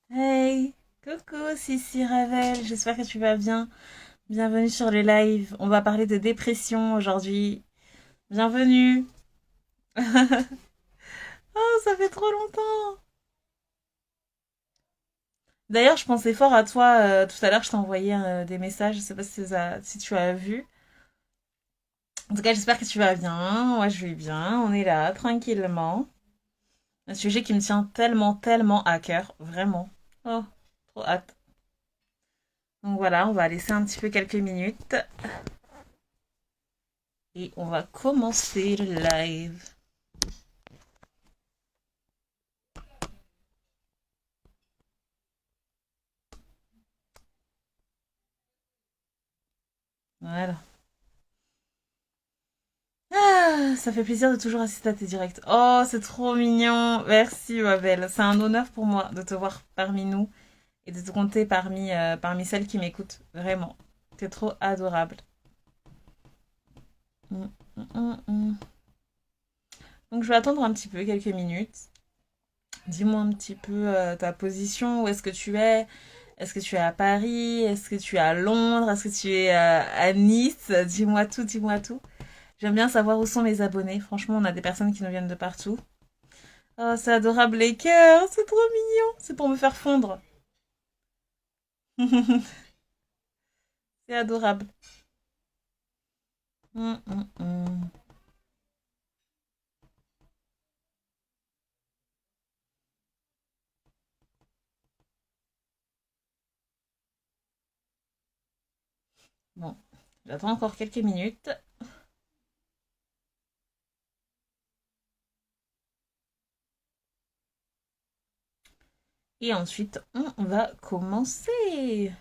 Hey, coucou, Sissi Ravel, j'espère que tu vas bien. Bienvenue sur le live. On va parler de dépression aujourd'hui. Bienvenue. Oh, ça fait trop longtemps. D'ailleurs, je pensais fort à toi tout à l'heure. Je t'ai envoyé des messages. Je sais pas si tu as vu. En tout cas, j'espère que tu vas bien. Moi, je vais bien. On est là, tranquillement. Un sujet qui me tient tellement, tellement à cœur. Vraiment. Oh, trop hâte. Donc voilà, on va laisser un petit peu quelques minutes. Et on va commencer le live. Voilà. Ah, ça fait plaisir de toujours assister à tes directs. Oh, c'est trop mignon. Merci, ma belle. C'est un honneur pour moi de te voir parmi nous et de te compter parmi celles qui m'écoutent. Vraiment. T'es trop adorable. Mm, mm, mm, mm. Donc, je vais attendre un petit peu, quelques minutes. Dis-moi un petit peu ta position. Où est-ce que tu es? Est-ce que tu es à Paris? Est-ce que tu es à Londres? Est-ce que tu es à Nice? Dis-moi tout, dis-moi tout. J'aime bien savoir où sont mes abonnés. Franchement, on a des personnes qui nous viennent de partout. Oh, c'est adorable les cœurs, c'est trop mignon. C'est pour me faire fondre. C'est adorable. Hum, hum, hum. Bon, j'attends encore quelques minutes. Et ensuite, on va commencer.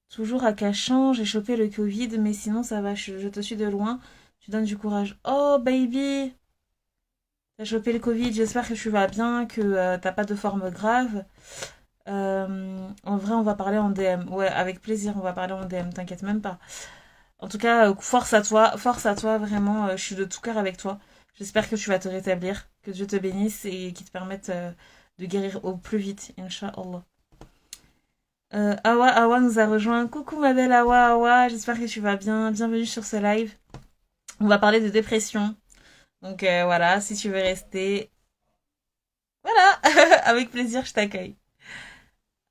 Toujours à Cachan, j'ai chopé le Covid, mais sinon ça va, je te suis de loin. Tu donnes du courage. Oh, baby! T'as chopé le Covid, j'espère que tu vas bien, que t'as pas de forme grave. En vrai, on va parler en DM. Ouais, avec plaisir, on va parler en DM, t'inquiète même pas. En tout cas, force à toi, vraiment, je suis de tout cœur avec toi. J'espère que tu vas te rétablir, que Dieu te bénisse et qu'il te permette de guérir au plus vite, Inch'Allah. Awa nous a rejoint. Coucou ma belle Awa, j'espère que tu vas bien. Bienvenue sur ce live. On va parler de dépression. Donc voilà, si tu veux rester, voilà, avec plaisir, je t'accueille.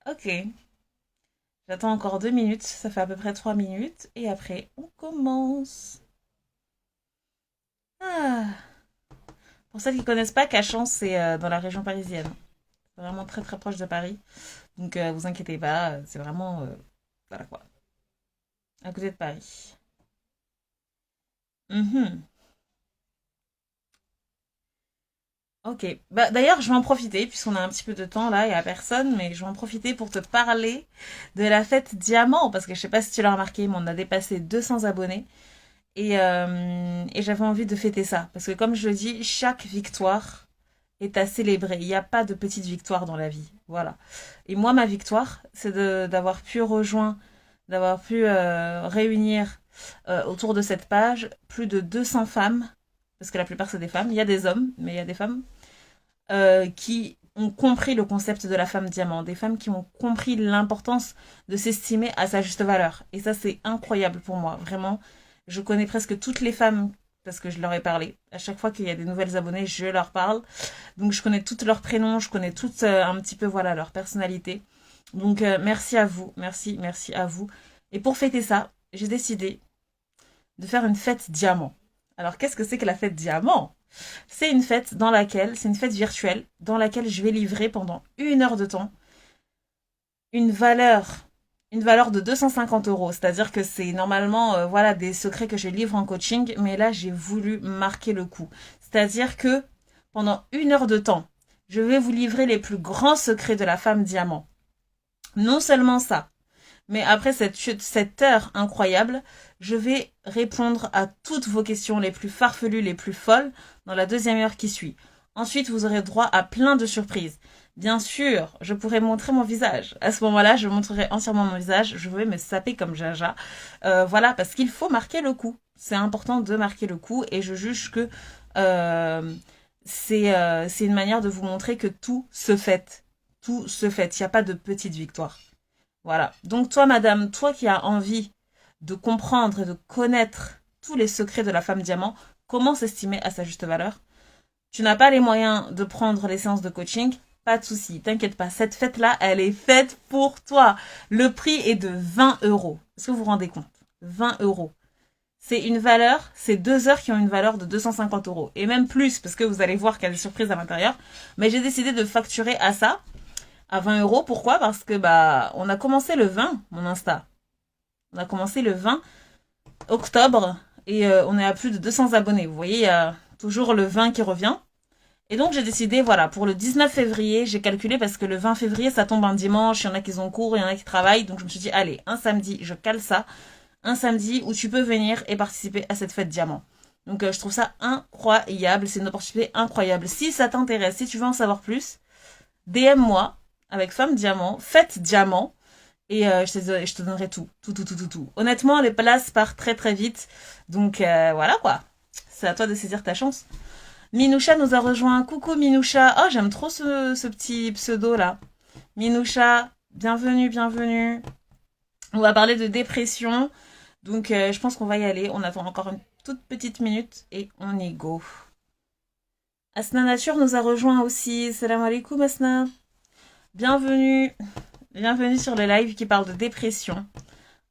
Ok, j'attends encore 2 minutes, ça fait à peu près 3 minutes, et après on commence. Ah. Pour celles qui connaissent pas, Cachan, c'est dans la région parisienne. C'est vraiment très très proche de Paris. Donc vous inquiétez pas, c'est vraiment voilà quoi, à côté de Paris. Mhm. Ok. Bah, d'ailleurs, je vais en profiter, puisqu'on a un petit peu de temps là, il n'y a personne, mais je vais en profiter pour te parler de la fête Diamant, parce que je sais pas si tu l'as remarqué, mais on a dépassé 200 abonnés. Et j'avais envie de fêter ça. Parce que comme je le dis, chaque victoire est à célébrer. Il n'y a pas de petite victoire dans la vie. Voilà. Et moi, ma victoire, c'est d'avoir pu rejoindre, d'avoir pu réunir autour de cette page plus de 200 femmes, parce que la plupart c'est des femmes. Il y a des hommes, mais il y a des femmes qui ont compris le concept de la femme diamant, des femmes qui ont compris l'importance de s'estimer à sa juste valeur. Et ça, c'est incroyable pour moi, vraiment. Je connais presque toutes les femmes parce que je leur ai parlé. À chaque fois qu'il y a des nouvelles abonnées, je leur parle. Donc je connais tous leurs prénoms, je connais toutes un petit peu voilà leur personnalité. Donc merci à vous, merci à vous. Et pour fêter ça, j'ai décidé de faire une fête diamant. Alors qu'est-ce que c'est que la fête diamant? C'est une fête c'est une fête virtuelle dans laquelle je vais livrer pendant 1 heure de temps une valeur, une valeur de 250 euros. C'est-à-dire que c'est normalement, voilà, des secrets que je livre en coaching, mais là, j'ai voulu marquer le coup. C'est-à-dire que pendant 1 heure de temps, je vais vous livrer les plus grands secrets de la femme diamant. Non seulement ça, mais après cette heure incroyable, je vais répondre à toutes vos questions les plus farfelues, les plus folles dans la 2e heure qui suit. Ensuite, vous aurez droit à plein de surprises. Bien sûr, je pourrais montrer mon visage. À ce moment-là, je montrerai entièrement mon visage. Je vais me saper comme Jaja. Voilà, parce qu'il faut marquer le coup. C'est important de marquer le coup et je juge que euh, c'est une manière de vous montrer que tout se fait. Tout se fait. Il n'y a pas de petite victoire. Voilà. Donc toi, madame, toi qui as envie de comprendre et de connaître tous les secrets de la femme diamant, comment s'estimer à sa juste valeur, tu n'as pas les moyens de prendre les séances de coaching, pas de souci, t'inquiète pas. Cette fête-là, elle est faite pour toi. Le prix est de 20 euros. Est-ce que vous vous rendez compte? 20 euros. C'est une valeur, c'est 2 heures qui ont une valeur de 250 euros. Et même plus, parce que vous allez voir qu'il y a des surprises à l'intérieur. Mais j'ai décidé de facturer à ça, à 20 euros. Pourquoi? Parce que, on a commencé le 20, mon Insta. On a commencé le 20 octobre et on est à plus de 200 abonnés. Vous voyez, il y a toujours le 20 qui revient. Et donc j'ai décidé, voilà, pour le 19 février, j'ai calculé parce que le 20 février, ça tombe un dimanche, il y en a qui ont cours, il y en a qui travaillent. Donc je me suis dit, allez, un samedi, je cale ça. Un samedi où tu peux venir et participer à cette fête diamant. Donc je trouve ça incroyable, c'est une opportunité incroyable. Si ça t'intéresse, si tu veux en savoir plus, DM-moi avec Femme Diamant, Fête Diamant, et je te donnerai tout, tout, tout, tout, tout, tout. Honnêtement, les places partent très très vite, donc voilà quoi. C'est à toi de saisir ta chance. Minoucha nous a rejoint. Coucou Minoucha. Oh, j'aime trop ce petit pseudo là. Minoucha, bienvenue, bienvenue. On va parler de dépression. Donc je pense qu'on va y aller. On attend encore une toute petite minute et on y go. Asna Nature nous a rejoint aussi. Salam alaikum Asna. Bienvenue. Bienvenue sur le live qui parle de dépression.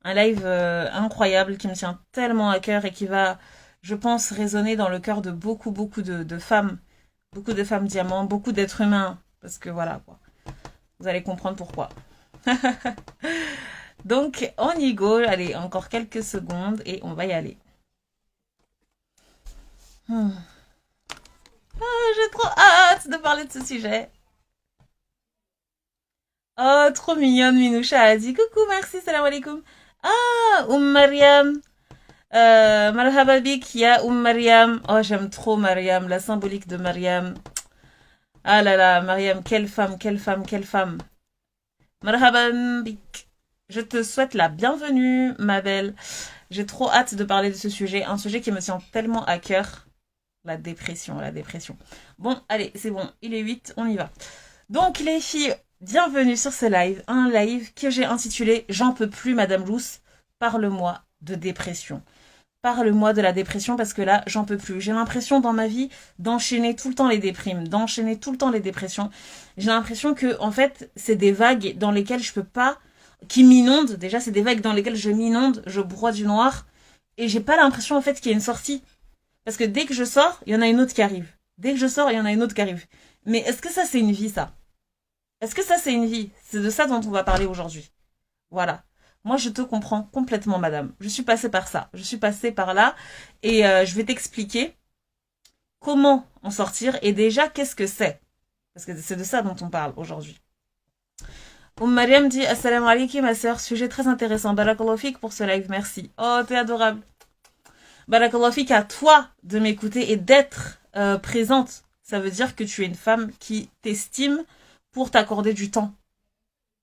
Un live incroyable qui me tient tellement à cœur et qui va, je pense, résonner dans le cœur de beaucoup, beaucoup de femmes. Beaucoup de femmes diamants, beaucoup d'êtres humains. Parce que voilà, quoi. Vous allez comprendre pourquoi. Donc, on y go. Allez, encore quelques secondes et on va y aller. J'ai trop hâte de parler de ce sujet. Oh, trop mignonne, Minoucha a dit coucou, merci, salam alaikum. Ah, Mariam. Marhaba bik, ya Mariam. Oh, j'aime trop Mariam, la symbolique de Mariam. Ah là là, Mariam, quelle femme, quelle femme, quelle femme. Marhaba bik. Je te souhaite la bienvenue, ma belle. J'ai trop hâte de parler de ce sujet, un sujet qui me tient tellement à cœur. La dépression, la dépression. Bon, allez, c'est bon, il est 8, on y va. Donc, les filles, bienvenue sur ce live. Un live que j'ai intitulé J'en peux plus, Madame Luce, parle-moi de dépression. Parle-moi de la dépression parce que là, j'en peux plus. J'ai l'impression dans ma vie d'enchaîner tout le temps les déprimes, d'enchaîner tout le temps les dépressions. J'ai l'impression que, en fait, c'est des vagues dans lesquelles je peux pas, qui m'inondent. Déjà, c'est des vagues dans lesquelles je m'inonde, je broie du noir. Et j'ai pas l'impression, en fait, qu'il y a une sortie. Parce que dès que je sors, il y en a une autre qui arrive. Dès que je sors, il y en a une autre qui arrive. Mais est-ce que ça, c'est une vie, ça? Est-ce que ça, c'est une vie? C'est de ça dont on va parler aujourd'hui. Voilà. Moi, je te comprends complètement, madame. Je suis passée par ça. Je suis passée par là. Et je vais t'expliquer comment en sortir et déjà, qu'est-ce que c'est. Parce que c'est de ça dont on parle aujourd'hui. Mariam dit Assalamu alaikum, ma sœur. Sujet très intéressant. Barakallahu fik pour ce live. Merci. Oh, t'es adorable. Barakallahu fik à toi de m'écouter et d'être présente. Ça veut dire que tu es une femme qui t'estime pour t'accorder du temps,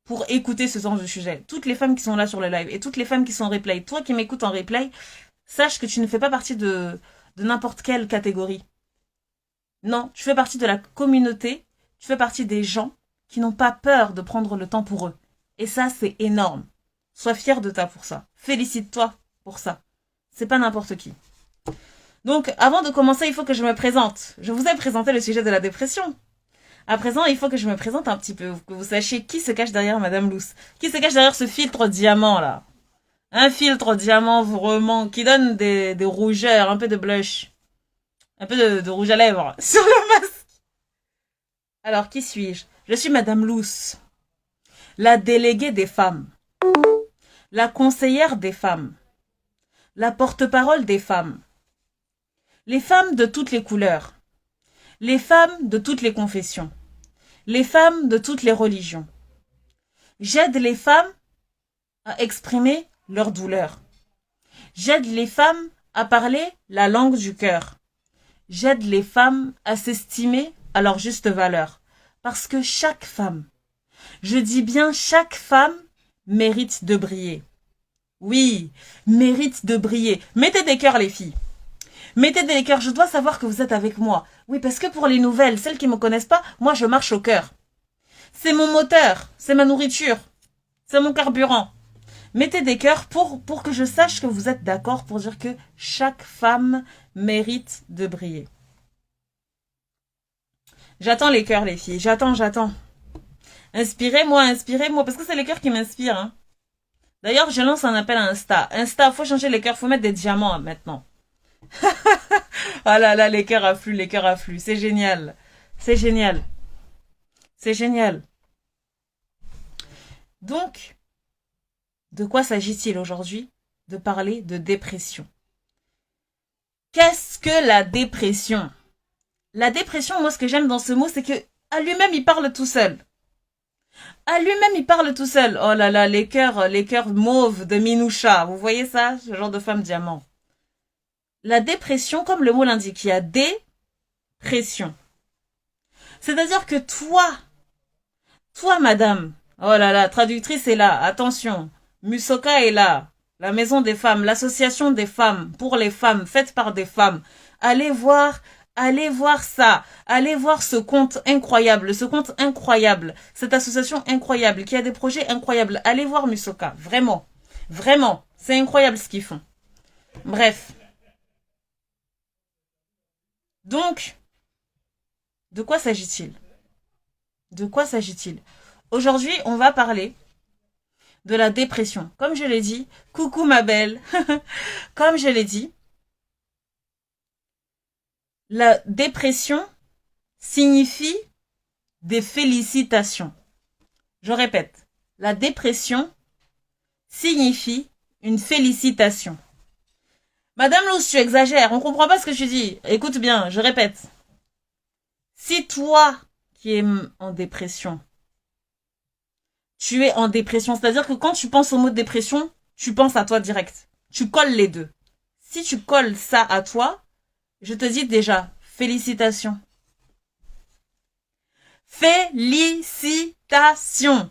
pour écouter ce genre de sujet. Toutes les femmes qui sont là sur le live et toutes les femmes qui sont en replay, toi qui m'écoutes en replay, sache que tu ne fais pas partie de n'importe quelle catégorie. Non, tu fais partie de la communauté, tu fais partie des gens qui n'ont pas peur de prendre le temps pour eux. Et ça, c'est énorme. Sois fier de toi pour ça. Félicite-toi pour ça. C'est pas n'importe qui. Donc, avant de commencer, il faut que je me présente. Je vous ai présenté le sujet de la dépression. À présent, il faut que je me présente un petit peu, que vous sachiez qui se cache derrière Madame Luce. Qui se cache derrière ce filtre diamant, là. Un filtre diamant vraiment qui donne des rougeurs, un peu de blush. Un peu de rouge à lèvres sur le masque. Alors, qui suis-je? Je suis Madame Luce, la déléguée des femmes, la conseillère des femmes, la porte-parole des femmes. Les femmes de toutes les couleurs, les femmes de toutes les confessions, les femmes de toutes les religions. J'aide les femmes à exprimer leur douleur. J'aide les femmes à parler la langue du cœur. J'aide les femmes à s'estimer à leur juste valeur. Parce que chaque femme, je dis bien chaque femme, mérite de briller. Oui, mérite de briller. Mettez des cœurs les filles. Mettez des cœurs, je dois savoir que vous êtes avec moi. Oui, parce que pour les nouvelles, celles qui me connaissent pas, moi je marche au cœur. C'est mon moteur, c'est ma nourriture, c'est mon carburant. Mettez des cœurs pour que je sache que vous êtes d'accord pour dire que chaque femme mérite de briller. J'attends les cœurs les filles, j'attends. Inspirez-moi, parce que c'est les cœurs qui m'inspirent. Hein. D'ailleurs, je lance un appel à Insta. Insta, faut changer les cœurs, faut mettre des diamants maintenant. Ah là là, les cœurs affluent. C'est génial. C'est génial. C'est génial. Donc, de quoi s'agit-il aujourd'hui? De parler de dépression. Qu'est-ce que la dépression? La dépression, moi, ce que j'aime dans ce mot, c'est que à lui-même, il parle tout seul. À lui-même, il parle tout seul. Oh là là, les cœurs mauves de Minoucha. Vous voyez ça? Ce genre de femme diamant. La dépression, comme le mot l'indique, il y a dépression. C'est-à-dire que toi, madame, oh là là, traductrice est là, attention, Musoka est là, la maison des femmes, l'association des femmes, pour les femmes, faite par des femmes. Allez voir ça, allez voir ce compte incroyable, cette association incroyable, qui a des projets incroyables. Allez voir Musoka, vraiment, c'est incroyable ce qu'ils font. Bref. Donc, de quoi s'agit-il? De quoi s'agit-il? Aujourd'hui, on va parler de la dépression. Comme je l'ai dit, coucou ma belle. Comme je l'ai dit, la dépression signifie des félicitations. Je répète, la dépression signifie une félicitation. Madame Luce, tu exagères, on comprend pas ce que tu dis. Écoute bien, je répète. Si toi qui es en dépression, tu es en dépression, c'est-à-dire que quand tu penses au mot dépression, tu penses à toi direct. Tu colles les deux. Si tu colles ça à toi, je te dis déjà, félicitations. Félicitations.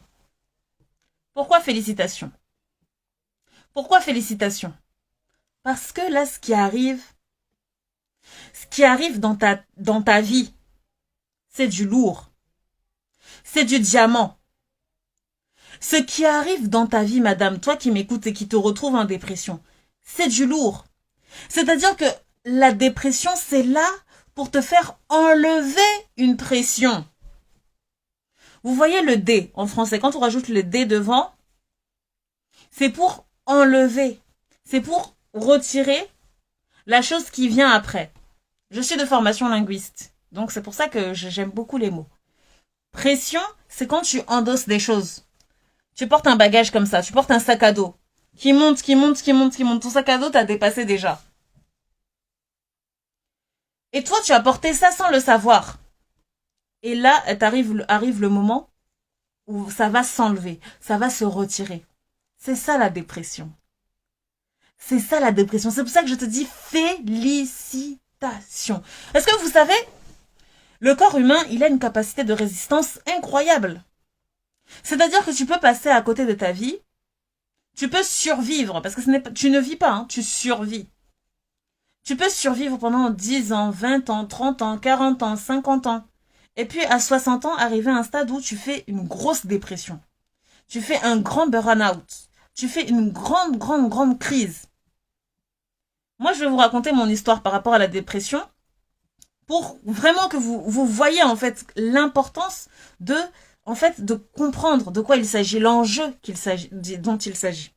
Pourquoi félicitations? Pourquoi félicitations? Parce que là, ce qui arrive dans ta vie, c'est du lourd. C'est du diamant. Ce qui arrive dans ta vie, madame, toi qui m'écoutes et qui te retrouve en dépression, c'est du lourd. C'est-à-dire que la dépression, c'est là pour te faire enlever une pression. Vous voyez le D en français, quand on rajoute le D devant, c'est pour enlever, c'est pour retirer la chose qui vient après. Je suis de formation linguiste, donc c'est pour ça que j'aime beaucoup les mots. Pression, c'est quand tu endosses des choses. Tu portes un bagage comme ça, tu portes un sac à dos qui monte. Ton sac à dos t'a dépassé déjà. Et toi, tu as porté ça sans le savoir. Et là, arrive le moment où ça va s'enlever, ça va se retirer. C'est ça la dépression. C'est ça la dépression. C'est pour ça que je te dis félicitations. Est-ce que vous savez, le corps humain, il a une capacité de résistance incroyable. C'est-à-dire que tu peux passer à côté de ta vie, tu peux survivre, parce que tu ne vis pas, hein, tu survis. Tu peux survivre pendant 10 ans, 20 ans, 30 ans, 40 ans, 50 ans. Et puis à 60 ans, arriver à un stade où tu fais une grosse dépression. Tu fais un grand burn-out. Tu fais une grande crise. Moi, je vais vous raconter mon histoire par rapport à la dépression pour vraiment que vous voyez en fait l'importance de comprendre de quoi il s'agit, l'enjeu dont il s'agit.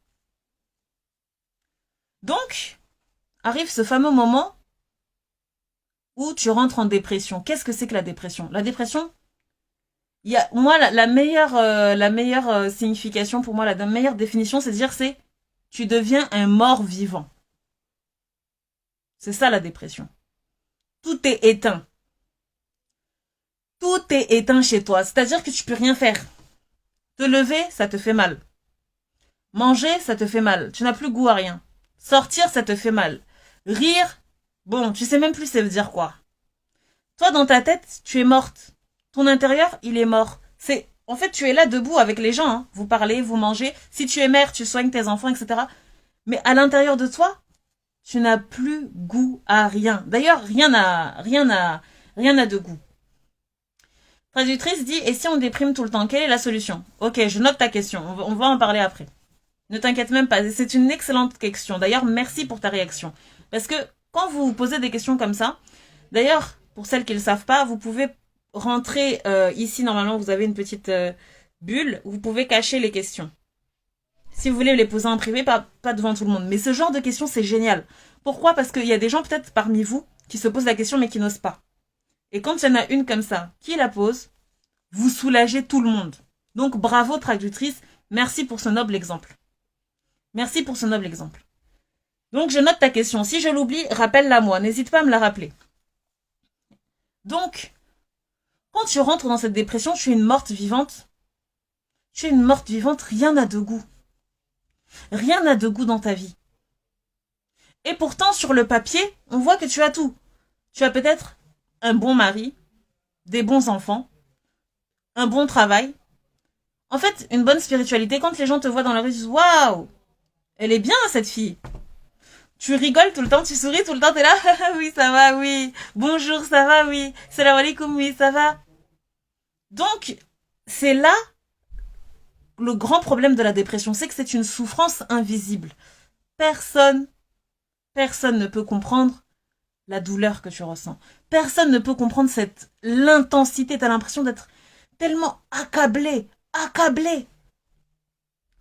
Donc, arrive ce fameux moment où tu rentres en dépression. Qu'est-ce que c'est que la dépression? La dépression, moi, la meilleure signification pour moi, la meilleure définition, c'est de dire tu deviens un mort vivant. C'est ça la dépression. Tout est éteint. Tout est éteint chez toi. C'est-à-dire que tu peux rien faire. Te lever, ça te fait mal. Manger, ça te fait mal. Tu n'as plus goût à rien. Sortir, ça te fait mal. Rire, bon, tu sais même plus ça veut dire quoi. Toi, dans ta tête, tu es morte. Ton intérieur, il est mort. En fait, tu es là debout avec les gens, hein. Vous parlez, vous mangez. Si tu es mère, tu soignes tes enfants, etc. Mais à l'intérieur de toi, tu n'as plus goût à rien. D'ailleurs, rien n'a de goût. Traductrice dit, et si on déprime tout le temps, quelle est la solution? Ok, je note ta question. On va en parler après. Ne t'inquiète même pas. C'est une excellente question. D'ailleurs, merci pour ta réaction. Parce que quand vous vous posez des questions comme ça, d'ailleurs, pour celles qui ne le savent pas, vous pouvez rentrer ici. Normalement, vous avez une petite bulle où vous pouvez cacher les questions. Si vous voulez les poser en privé, pas devant tout le monde. Mais ce genre de questions, c'est génial. Pourquoi? Parce qu'il y a des gens peut-être parmi vous qui se posent la question mais qui n'osent pas. Et quand il y en a une comme ça, qui la pose, vous soulagez tout le monde. Donc bravo traductrice, merci pour ce noble exemple. Merci pour ce noble exemple. Donc je note ta question. Si je l'oublie, rappelle-la moi. N'hésite pas à me la rappeler. Donc, quand tu rentres dans cette dépression, tu es une morte vivante. Tu es une morte vivante, rien n'a de goût. Rien n'a de goût dans ta vie. Et pourtant, sur le papier, on voit que tu as tout. Tu as peut-être un bon mari, des bons enfants, un bon travail. En fait, une bonne spiritualité, quand les gens te voient dans la rue, ils disent « Waouh, elle est bien cette fille !» Tu rigoles tout le temps, tu souris tout le temps, t'es là « Oui, ça va, oui. Bonjour, ça va, oui. Salam alaikum, oui, ça va. » Donc, c'est là le grand problème de la dépression, c'est que c'est une souffrance invisible. Personne ne peut comprendre la douleur que tu ressens. Personne ne peut comprendre l'intensité. T'as l'impression d'être tellement accablé.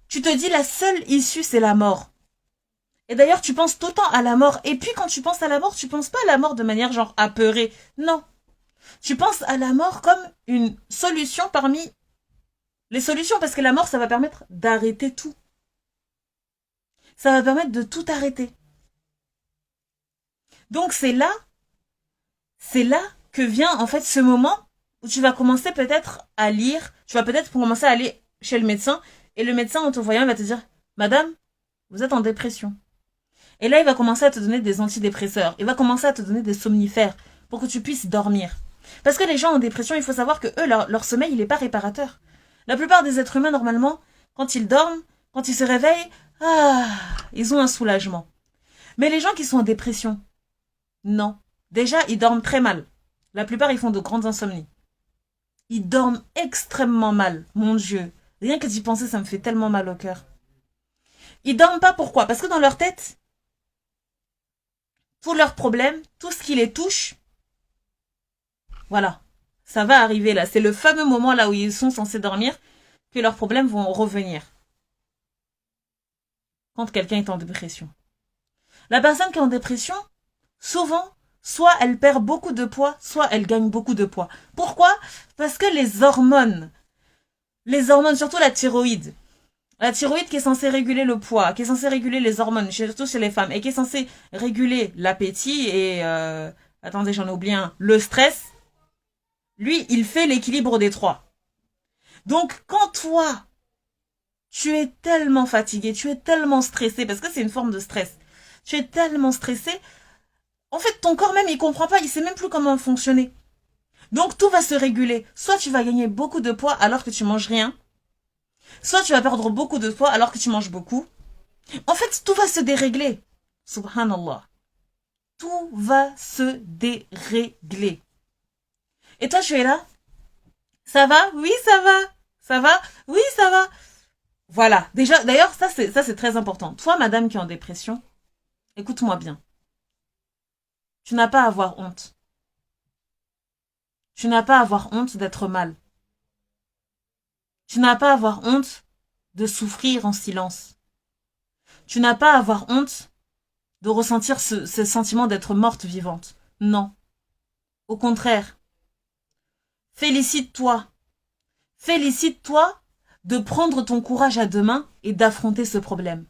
Tu te dis la seule issue, c'est la mort. Et d'ailleurs, tu penses tout le temps à la mort. Et puis, quand tu penses à la mort, tu penses pas à la mort de manière genre apeurée. Non. Tu penses à la mort comme une solution parmi les solutions, parce que la mort, ça va permettre d'arrêter tout. Ça va permettre de tout arrêter. Donc c'est là que vient en fait ce moment où tu vas commencer peut-être à lire, tu vas peut-être commencer à aller chez le médecin, et le médecin en te voyant va te dire « Madame, vous êtes en dépression ». Et là, il va commencer à te donner des antidépresseurs, il va commencer à te donner des somnifères pour que tu puisses dormir. Parce que les gens en dépression, il faut savoir que eux, leur sommeil, il n'est pas réparateur. La plupart des êtres humains, normalement, quand ils dorment, quand ils se réveillent, ils ont un soulagement. Mais les gens qui sont en dépression, non. Déjà, ils dorment très mal. La plupart, ils font de grandes insomnies. Ils dorment extrêmement mal. Mon Dieu. Rien que d'y penser, ça me fait tellement mal au cœur. Ils dorment pas, pourquoi? Parce que dans leur tête, tous leurs problèmes, tout ce qui les touche, voilà. Ça va arriver là. C'est le fameux moment là où ils sont censés dormir que leurs problèmes vont revenir. Quand quelqu'un est en dépression. La personne qui est en dépression, souvent, soit elle perd beaucoup de poids, soit elle gagne beaucoup de poids. Pourquoi? Parce que les hormones, surtout la thyroïde qui est censée réguler le poids, qui est censée réguler les hormones, surtout chez les femmes, et qui est censée réguler l'appétit et, attendez, j'en ai oublié un, le stress, lui, il fait l'équilibre des trois. Donc, quand toi, tu es tellement fatigué, tu es tellement stressé, parce que c'est une forme de stress, tu es tellement stressé, en fait, ton corps même, il comprend pas, il sait même plus comment fonctionner. Donc, tout va se réguler. Soit tu vas gagner beaucoup de poids alors que tu manges rien, soit tu vas perdre beaucoup de poids alors que tu manges beaucoup. En fait, tout va se dérégler. Subhanallah. Tout va se dérégler. Et toi, tu es là? Ça va? Oui, ça va. Ça va? Oui, ça va. Voilà. Déjà, d'ailleurs, ça c'est très important. Toi, madame qui est en dépression, écoute-moi bien. Tu n'as pas à avoir honte. Tu n'as pas à avoir honte d'être mal. Tu n'as pas à avoir honte de souffrir en silence. Tu n'as pas à avoir honte de ressentir ce sentiment d'être morte vivante. Non. Au contraire. Félicite-toi. Félicite-toi de prendre ton courage à deux mains et d'affronter ce problème.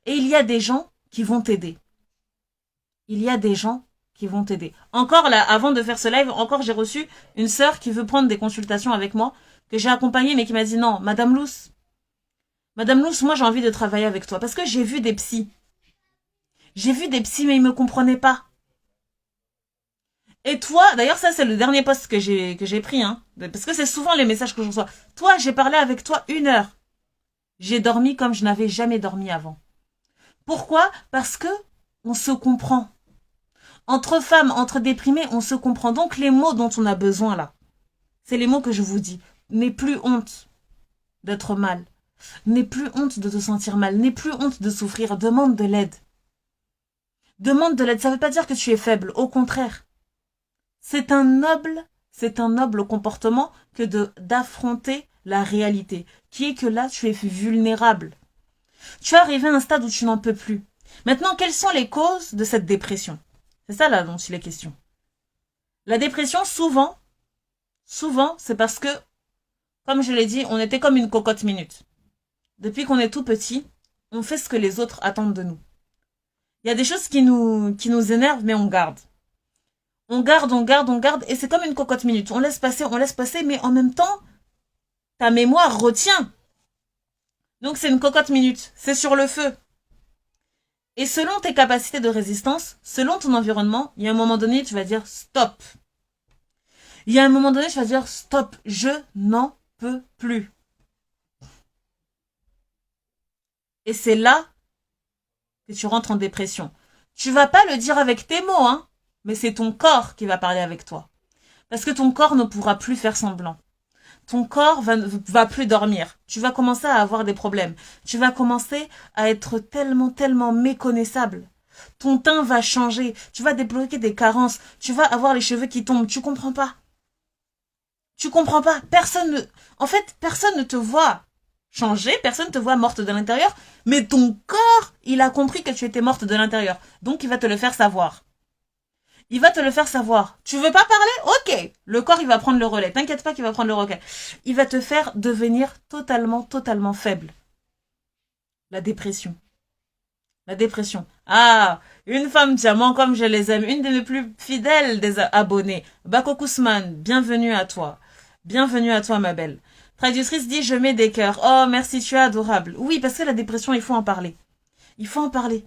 Et il y a des gens qui vont t'aider. Il y a des gens qui vont t'aider. Encore là, avant de faire ce live, encore j'ai reçu une sœur qui veut prendre des consultations avec moi, que j'ai accompagnée, mais qui m'a dit non, Madame Luce, moi j'ai envie de travailler avec toi, parce que j'ai vu des psys. J'ai vu des psys, mais ils me comprenaient pas. Et toi, d'ailleurs, ça c'est le dernier post que j'ai pris, hein, parce que c'est souvent les messages que je reçois. Toi, j'ai parlé avec toi 1 heure. J'ai dormi comme je n'avais jamais dormi avant. Pourquoi? Parce que on se comprend. Entre femmes, entre déprimées, on se comprend. Donc les mots dont on a besoin là, c'est les mots que je vous dis. N'aie plus honte d'être mal. N'aie plus honte de te sentir mal. N'aie plus honte de souffrir. Demande de l'aide. Demande de l'aide. Ça ne veut pas dire que tu es faible. Au contraire. C'est un noble comportement que d'affronter la réalité, qui est que là, tu es vulnérable. Tu es arrivé à un stade où tu n'en peux plus. Maintenant, quelles sont les causes de cette dépression? C'est ça là dont il est question. La dépression, souvent, c'est parce que, comme je l'ai dit, on était comme une cocotte minute. Depuis qu'on est tout petit, on fait ce que les autres attendent de nous. Il y a des choses qui nous énervent, mais on garde. On garde, et c'est comme une cocotte minute. On laisse passer, mais en même temps, ta mémoire retient. Donc c'est une cocotte minute, c'est sur le feu. Et selon tes capacités de résistance, selon ton environnement, il y a un moment donné, tu vas dire stop. Il y a un moment donné, tu vas dire stop, je n'en peux plus. Et c'est là que tu rentres en dépression. Tu vas pas le dire avec tes mots, hein, mais c'est ton corps qui va parler avec toi. Parce que ton corps ne pourra plus faire semblant. Ton corps va plus dormir. Tu vas commencer à avoir des problèmes. Tu vas commencer à être tellement méconnaissable. Ton teint va changer. Tu vas débloquer des carences. Tu vas avoir les cheveux qui tombent. Tu comprends pas. Tu comprends pas. Personne ne te voit changer. Personne ne te voit morte de l'intérieur. Mais ton corps, il a compris que tu étais morte de l'intérieur. Donc, il va te le faire savoir. Il va te le faire savoir. Tu veux pas parler? Ok. Le corps, il va prendre le relais. T'inquiète pas qu'il va prendre le relais. Il va te faire devenir totalement faible. La dépression. La dépression. Ah, une femme diamant comme je les aime. Une de mes plus fidèles des abonnés. Bako Kousman, bienvenue à toi. Bienvenue à toi, ma belle. Traductrice dit, je mets des cœurs. Oh, merci, tu es adorable. Oui, parce que la dépression, il faut en parler. Il faut en parler.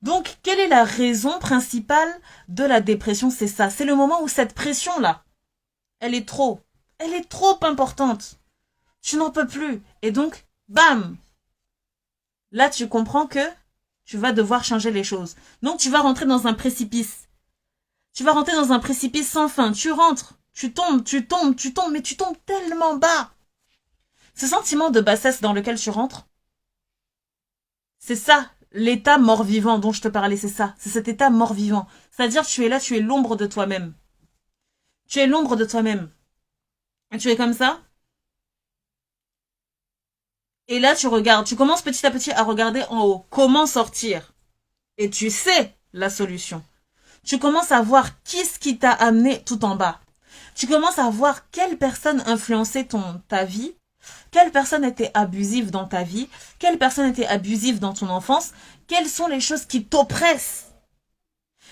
Donc, quelle est la raison principale de la dépression? C'est ça. C'est le moment où cette pression-là, elle est trop importante. Tu n'en peux plus. Et donc, bam! Là, tu comprends que tu vas devoir changer les choses. Donc, tu vas rentrer dans un précipice. Tu vas rentrer dans un précipice sans fin. Tu rentres, tu tombes, mais tu tombes tellement bas. Ce sentiment de bassesse dans lequel tu rentres, c'est ça. L'état mort-vivant dont je te parlais, c'est ça. C'est cet état mort-vivant. C'est-à-dire, tu es là, tu es l'ombre de toi-même. Tu es l'ombre de toi-même. Et tu es comme ça. Et là, tu regardes. Tu commences petit à petit à regarder en haut. Comment sortir? Et tu sais la solution. Tu commences à voir qu'est-ce qui t'a amené tout en bas. Tu commences à voir quelle personne influençait ta vie. Quelle personne était abusive dans ta vie? Quelle personne était abusive dans ton enfance? Quelles sont les choses qui t'oppressent?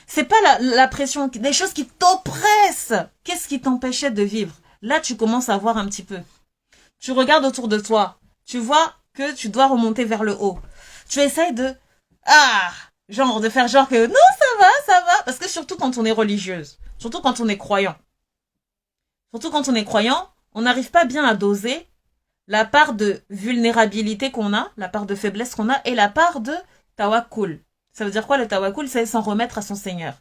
C'est pas la pression, des choses qui t'oppressent. Qu'est-ce qui t'empêchait de vivre? Là, tu commences à voir un petit peu. Tu regardes autour de toi. Tu vois que tu dois remonter vers le haut. Tu essayes de faire genre que non, ça va. Parce que surtout quand on est religieuse, surtout quand on est croyant, on n'arrive pas bien à doser la part de vulnérabilité qu'on a, la part de faiblesse qu'on a, et la part de tawakkul. Ça veut dire quoi le tawakkul? C'est s'en remettre à son Seigneur.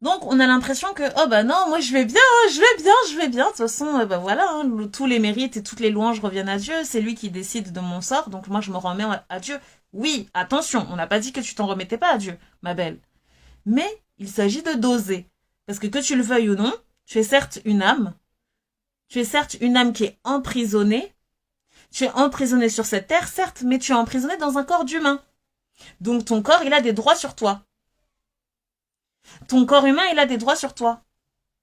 Donc on a l'impression que oh bah non, moi je vais bien. De toute façon, voilà, hein, tous les mérites et toutes les louanges reviennent à Dieu. C'est lui qui décide de mon sort, donc moi je me remets à Dieu. Oui, attention, on n'a pas dit que tu t'en remettais pas à Dieu, ma belle. Mais il s'agit de doser, parce que tu le veuilles ou non, tu es certes une âme. Tu es certes une âme qui est emprisonnée. Tu es emprisonné sur cette terre, certes, mais tu es emprisonné dans un corps d'humain. Donc ton corps, il a des droits sur toi. Ton corps humain, il a des droits sur toi.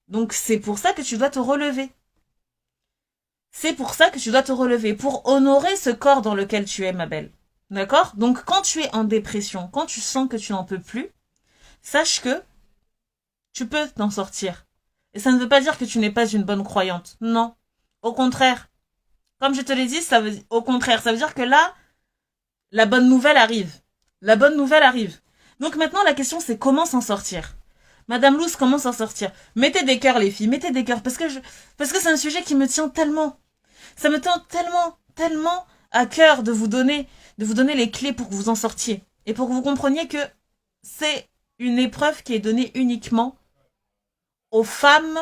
Donc c'est pour ça que tu dois te relever. C'est pour ça que tu dois te relever, pour honorer ce corps dans lequel tu es, ma belle. D'accord? Donc quand tu es en dépression, quand tu sens que tu n'en peux plus, sache que tu peux t'en sortir. Et ça ne veut pas dire que tu n'es pas une bonne croyante. Non. Au contraire. Comme je te l'ai dit, au contraire, ça veut dire que là, la bonne nouvelle arrive. La bonne nouvelle arrive. Donc maintenant, la question, c'est comment s'en sortir. Madame Louse, comment s'en sortir? Mettez des cœurs, les filles, mettez des cœurs, parce que c'est un sujet qui me tient tellement. Ça me tient tellement, tellement à cœur de vous donner les clés pour que vous en sortiez. Et pour que vous compreniez que c'est une épreuve qui est donnée uniquement aux femmes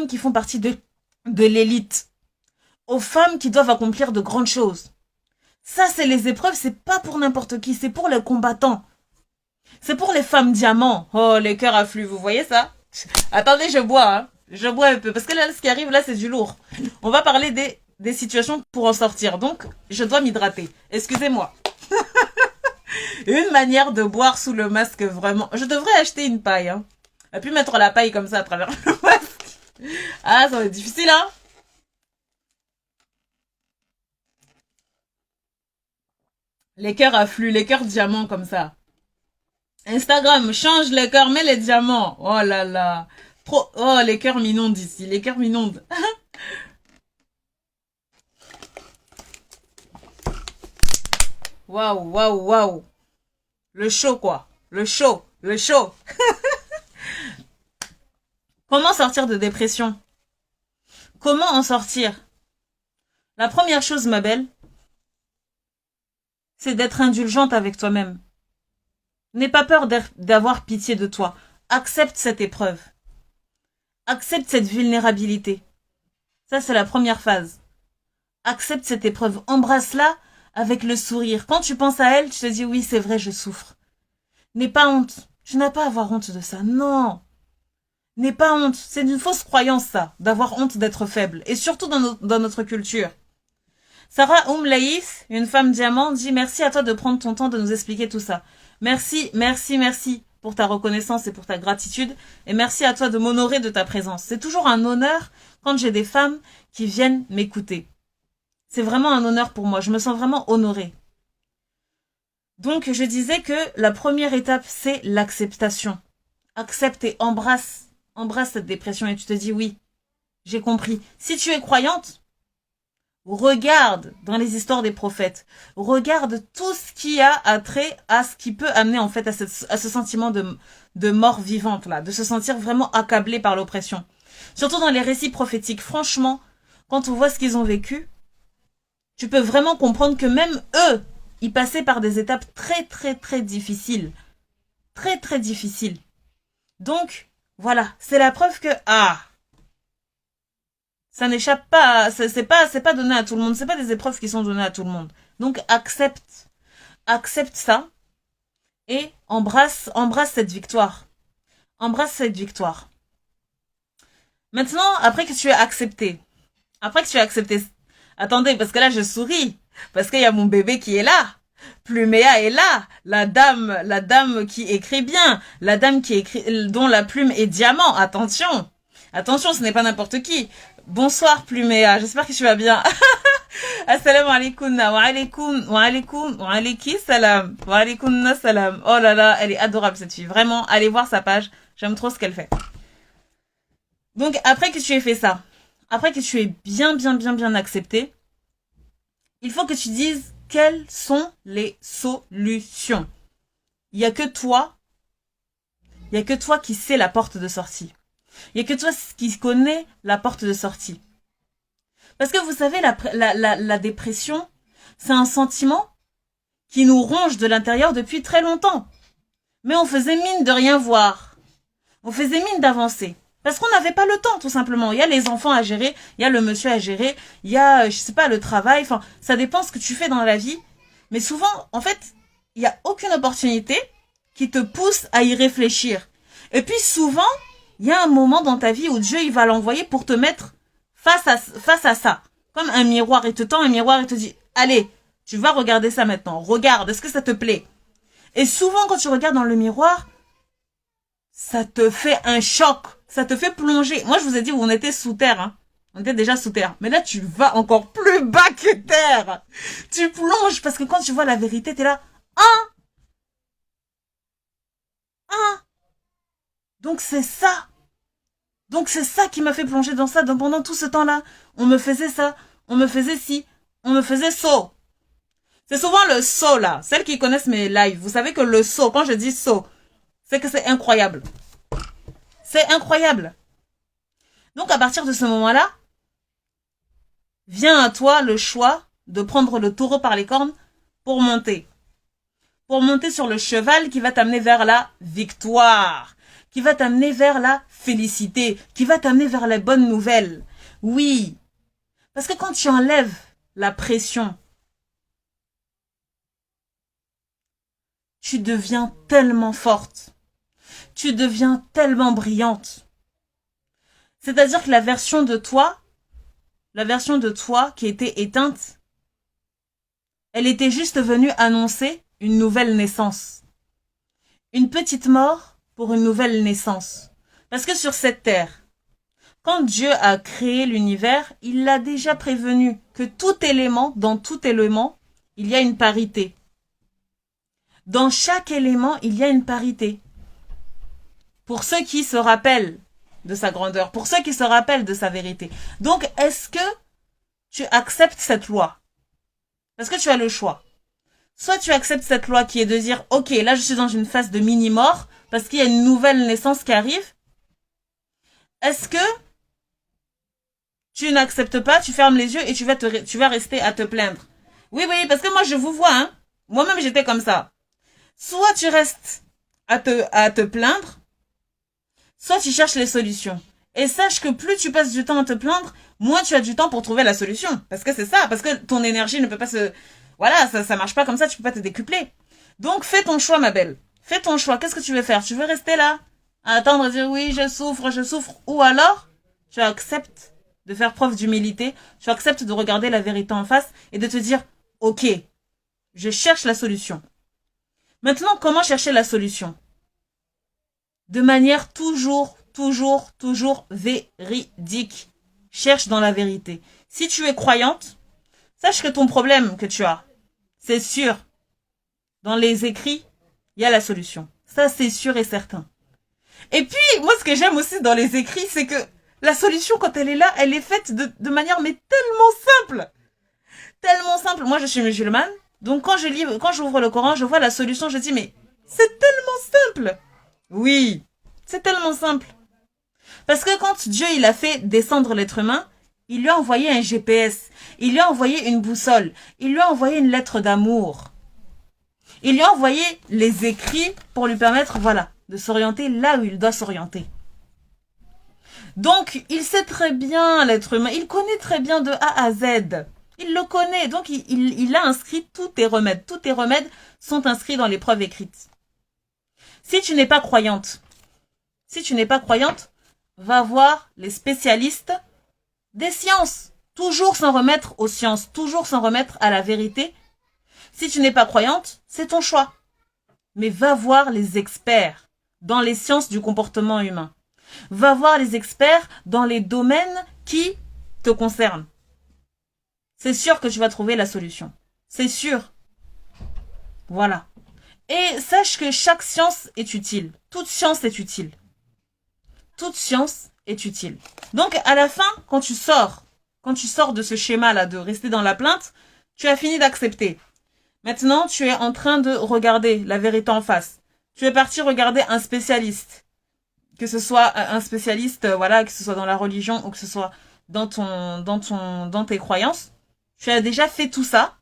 qui font partie de l'élite, aux femmes qui doivent accomplir de grandes choses. Ça, c'est les épreuves, c'est pas pour n'importe qui, c'est pour les combattants. C'est pour les femmes diamants. Oh, les cœurs affluent, vous voyez ça? Attendez, je bois, hein. Je bois un peu, parce que là, ce qui arrive, là, c'est du lourd. On va parler des situations pour en sortir, donc je dois m'hydrater. Excusez-moi. Une manière de boire sous le masque, vraiment. Je devrais acheter une paille, hein. Et puis mettre la paille comme ça à travers le masque. Ah, ça va être difficile, hein. Les cœurs affluent, les cœurs diamants comme ça. Instagram, change les cœurs, mets les diamants. Oh là là. Trop. Oh, les cœurs m'inondent ici. Les cœurs m'inondent. Waouh, waouh, waouh. Le show, quoi. Le show. Le show. Comment sortir de dépression? Comment en sortir? La première chose, ma belle, c'est d'être indulgente avec toi-même. N'aie pas peur d'avoir pitié de toi. Accepte cette épreuve. Accepte cette vulnérabilité. Ça, c'est la première phase. Accepte cette épreuve. Embrasse-la avec le sourire. Quand tu penses à elle, tu te dis oui, c'est vrai, je souffre. N'aie pas honte. Tu n'as pas à avoir honte de ça. Non. N'aie pas honte. C'est une fausse croyance, ça, d'avoir honte d'être faible. Et surtout dans notre culture. Sarah Laïs, une femme diamant, dit merci à toi de prendre ton temps de nous expliquer tout ça. Merci, merci, merci pour ta reconnaissance et pour ta gratitude. Et merci à toi de m'honorer de ta présence. C'est toujours un honneur quand j'ai des femmes qui viennent m'écouter. C'est vraiment un honneur pour moi. Je me sens vraiment honorée. Donc, je disais que la première étape, c'est l'acceptation. Accepte et embrasse cette dépression et tu te dis oui, j'ai compris. Si tu es croyante, regarde dans les histoires des prophètes. Regarde tout ce qui a attrait à ce qui peut amener en fait à ce sentiment de mort vivante là, de se sentir vraiment accablé par l'oppression. Surtout dans les récits prophétiques. Franchement, quand on voit ce qu'ils ont vécu, tu peux vraiment comprendre que même eux, ils passaient par des étapes très très très difficiles. Très très difficiles. Donc, voilà, c'est la preuve que ça n'échappe pas, c'est pas donné à tout le monde, c'est pas des épreuves qui sont données à tout le monde. Donc accepte ça et embrasse cette victoire. Embrasse cette victoire. Maintenant, après que tu as accepté, attendez, parce que là je souris, parce qu'il y a mon bébé qui est là. Pluméa est là, la dame qui écrit bien, la dame qui écrit, dont la plume est diamant. Attention, ce n'est pas n'importe qui. Bonsoir Pluméa, j'espère que tu vas bien. Assalamu alaikum, wa alaikum salam, wa alaikum salam. Oh là là, elle est adorable cette fille, vraiment, allez voir sa page, j'aime trop ce qu'elle fait. Donc après que tu aies fait ça, après que tu aies bien accepté, il faut que tu dises quelles sont les solutions. Il y a que toi qui sais la porte de sortie. Il y a que toi qui connais la porte de sortie. Parce que vous savez, la dépression, c'est un sentiment qui nous ronge de l'intérieur depuis très longtemps. Mais on faisait mine de rien voir. On faisait mine d'avancer. Parce qu'on n'avait pas le temps, tout simplement. Il y a les enfants à gérer, il y a le monsieur à gérer, il y a, je sais pas, le travail. Enfin, ça dépend ce que tu fais dans la vie. Mais souvent, en fait, il n'y a aucune opportunité qui te pousse à y réfléchir. Et puis souvent, il y a un moment dans ta vie où Dieu il va l'envoyer pour te mettre face à ça. Comme un miroir. Il te tend un miroir et te dit, allez, tu vas regarder ça maintenant. Regarde, est-ce que ça te plaît? Et souvent, quand tu regardes dans le miroir, ça te fait un choc. Ça te fait plonger. Moi, je vous ai dit, on était sous terre. Hein. On était déjà sous terre. Mais là, tu vas encore plus bas que terre. Tu plonges parce que quand tu vois la vérité, t'es là. Donc c'est ça. Donc c'est ça qui m'a fait plonger dans ça. Donc pendant tout ce temps-là, on me faisait ça, on me faisait ci, on me faisait ça. C'est souvent le saut là. Celles qui connaissent mes lives, vous savez que le saut, quand je dis saut, c'est que c'est incroyable. C'est incroyable. Donc à partir de ce moment-là, vient à toi le choix de prendre le taureau par les cornes pour monter. Pour monter sur le cheval qui va t'amener vers la victoire, qui va t'amener vers la félicité, qui va t'amener vers les bonnes nouvelles. Oui, parce que quand tu enlèves la pression, tu deviens tellement forte, tu deviens tellement brillante. C'est-à-dire que la version de toi qui était éteinte, elle était juste venue annoncer une nouvelle naissance. Une petite mort pour une nouvelle naissance. Parce que sur cette terre, quand Dieu a créé l'univers, il l'a déjà prévenu que dans tout élément, il y a une parité. Dans chaque élément, il y a une parité. Pour ceux qui se rappellent de sa grandeur, pour ceux qui se rappellent de sa vérité. Donc, est-ce que tu acceptes cette loi? Parce que tu as le choix. Soit tu acceptes cette loi qui est de dire, ok, là je suis dans une phase de mini-mort, parce qu'il y a une nouvelle naissance qui arrive. Est-ce que tu n'acceptes pas, tu fermes les yeux et tu vas rester à te plaindre? Oui, parce que moi je vous vois, hein. Moi-même j'étais comme ça. Soit tu restes à te plaindre, soit tu cherches les solutions. Et sache que plus tu passes du temps à te plaindre, moins tu as du temps pour trouver la solution. Parce que c'est ça, parce que ton énergie ne peut pas se... Voilà, ça marche pas comme ça, tu peux pas te décupler. Donc fais ton choix, ma belle. Fais ton choix, qu'est-ce que tu veux faire? Tu veux rester là, à attendre et dire oui, je souffre, ou alors tu acceptes de faire preuve d'humilité, tu acceptes de regarder la vérité en face et de te dire, ok, je cherche la solution. Maintenant, comment chercher la solution? De manière toujours véridique. Cherche dans la vérité. Si tu es croyante, sache que ton problème que tu as, c'est sûr, dans les écrits, il y a la solution. Ça, c'est sûr et certain. Et puis, moi, ce que j'aime aussi dans les écrits, c'est que la solution, quand elle est là, elle est faite de manière mais tellement simple. Tellement simple. Moi, je suis musulmane. Donc, quand j'ouvre le Coran, je vois la solution, je dis, mais c'est tellement simple. Oui, c'est tellement simple. Parce que quand Dieu, il a fait descendre l'être humain, il lui a envoyé un GPS, il lui a envoyé une boussole, il lui a envoyé une lettre d'amour. Il lui a envoyé les écrits pour lui permettre, voilà, de s'orienter là où il doit s'orienter. Donc, il sait très bien, l'être humain, il connaît très bien de A à Z. Il le connaît, donc il a inscrit tous tes remèdes. Tous tes remèdes sont inscrits dans les preuves écrites. Si tu n'es pas croyante, va voir les spécialistes des sciences. Toujours s'en remettre aux sciences, toujours s'en remettre à la vérité. Si tu n'es pas croyante, c'est ton choix. Mais va voir les experts dans les sciences du comportement humain. Va voir les experts dans les domaines qui te concernent. C'est sûr que tu vas trouver la solution. C'est sûr. Voilà. Et sache que chaque science est utile. Toute science est utile. Toute science est utile. Donc, à la fin, quand tu sors de ce schéma-là, de rester dans la plainte, tu as fini d'accepter. Maintenant, tu es en train de regarder la vérité en face. Tu es parti regarder un spécialiste. Que ce soit un spécialiste, voilà, que ce soit dans la religion ou que ce soit dans tes croyances. Tu as déjà fait tout ça.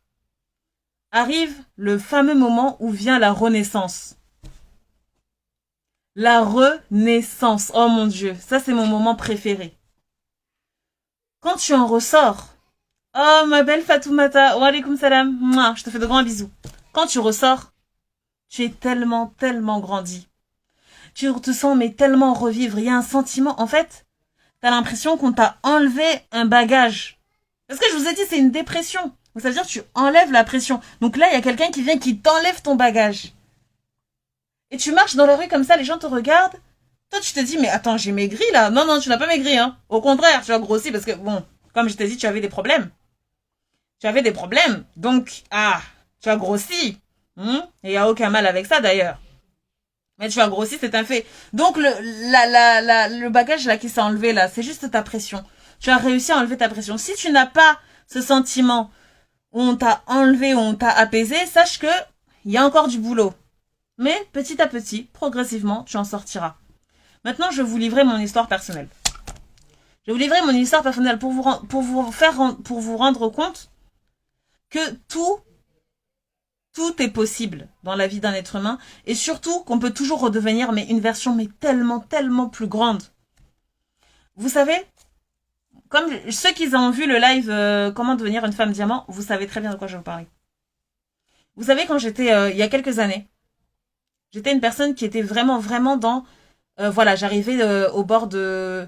Arrive le fameux moment où vient la renaissance. La renaissance. Oh mon Dieu, ça c'est mon moment préféré. Quand tu en ressors, oh ma belle Fatoumata, wa alaykoum salam, mouah, je te fais de grands bisous. Quand tu ressors, tu es tellement grandi. Tu te sens mais tellement revivre. Il y a un sentiment, en fait, t'as l'impression qu'on t'a enlevé un bagage. Parce que je vous ai dit, c'est une dépression. Donc ça veut dire que tu enlèves la pression. Donc là, il y a quelqu'un qui vient qui t'enlève ton bagage. Et tu marches dans la rue comme ça, les gens te regardent. Toi, tu te dis, mais attends, j'ai maigri là. Non, tu n'as pas maigri, hein. Au contraire, tu as grossi parce que, bon, comme je t'ai dit, tu avais des problèmes. Donc, tu as grossi. Et il n'y a aucun mal avec ça d'ailleurs. Mais tu as grossi, c'est un fait. Donc, le bagage là qui s'est enlevé là, c'est juste ta pression. Tu as réussi à enlever ta pression. Si tu n'as pas ce sentiment où on t'a enlevé, où on t'a apaisé, sache que il y a encore du boulot. Mais petit à petit, progressivement, tu en sortiras. Maintenant, je vais vous livrer mon histoire personnelle. Je vais vous livrer mon histoire personnelle pour vous rendre compte que tout est possible dans la vie d'un être humain et surtout qu'on peut toujours redevenir mais une version mais tellement plus grande. Vous savez, comme ceux qui ont vu le live Comment devenir une femme diamant, vous savez très bien de quoi je vais vous parler. Vous savez, quand j'étais il y a quelques années, j'étais une personne qui était vraiment dans voilà, j'arrivais au bord de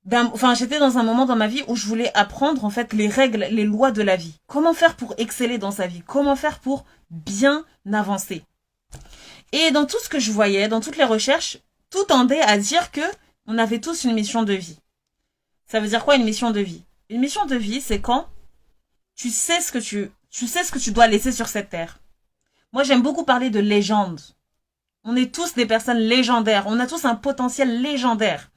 enfin, j'étais dans un moment dans ma vie où je voulais apprendre en fait les règles, les lois de la vie. Comment faire pour exceller dans sa vie? Comment faire pour bien avancer? Et dans tout ce que je voyais, dans toutes les recherches, tout tendait à dire que on avait tous une mission de vie. Ça veut dire quoi une mission de vie? Une mission de vie, c'est quand tu sais ce que tu dois laisser sur cette terre. Moi, j'aime beaucoup parler de légende. On est tous des personnes légendaires. On a tous un potentiel légendaire.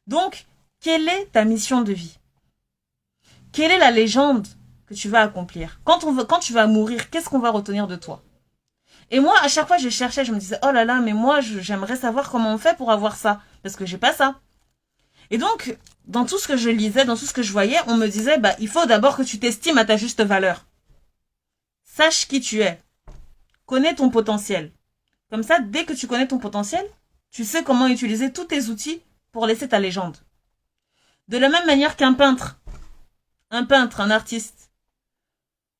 Donc, quelle est ta mission de vie? Quelle est la légende que tu vas accomplir? Quand tu vas mourir, qu'est-ce qu'on va retenir de toi? Et moi, à chaque fois, je cherchais, je me disais, oh là là, mais moi, j'aimerais savoir comment on fait pour avoir ça. Parce que j'ai pas ça. Et donc, dans tout ce que je lisais, dans tout ce que je voyais, on me disait, bah, il faut d'abord que tu t'estimes à ta juste valeur. Sache qui tu es. Connais ton potentiel. Comme ça, dès que tu connais ton potentiel, tu sais comment utiliser tous tes outils pour laisser ta légende. De la même manière qu'un peintre, un artiste,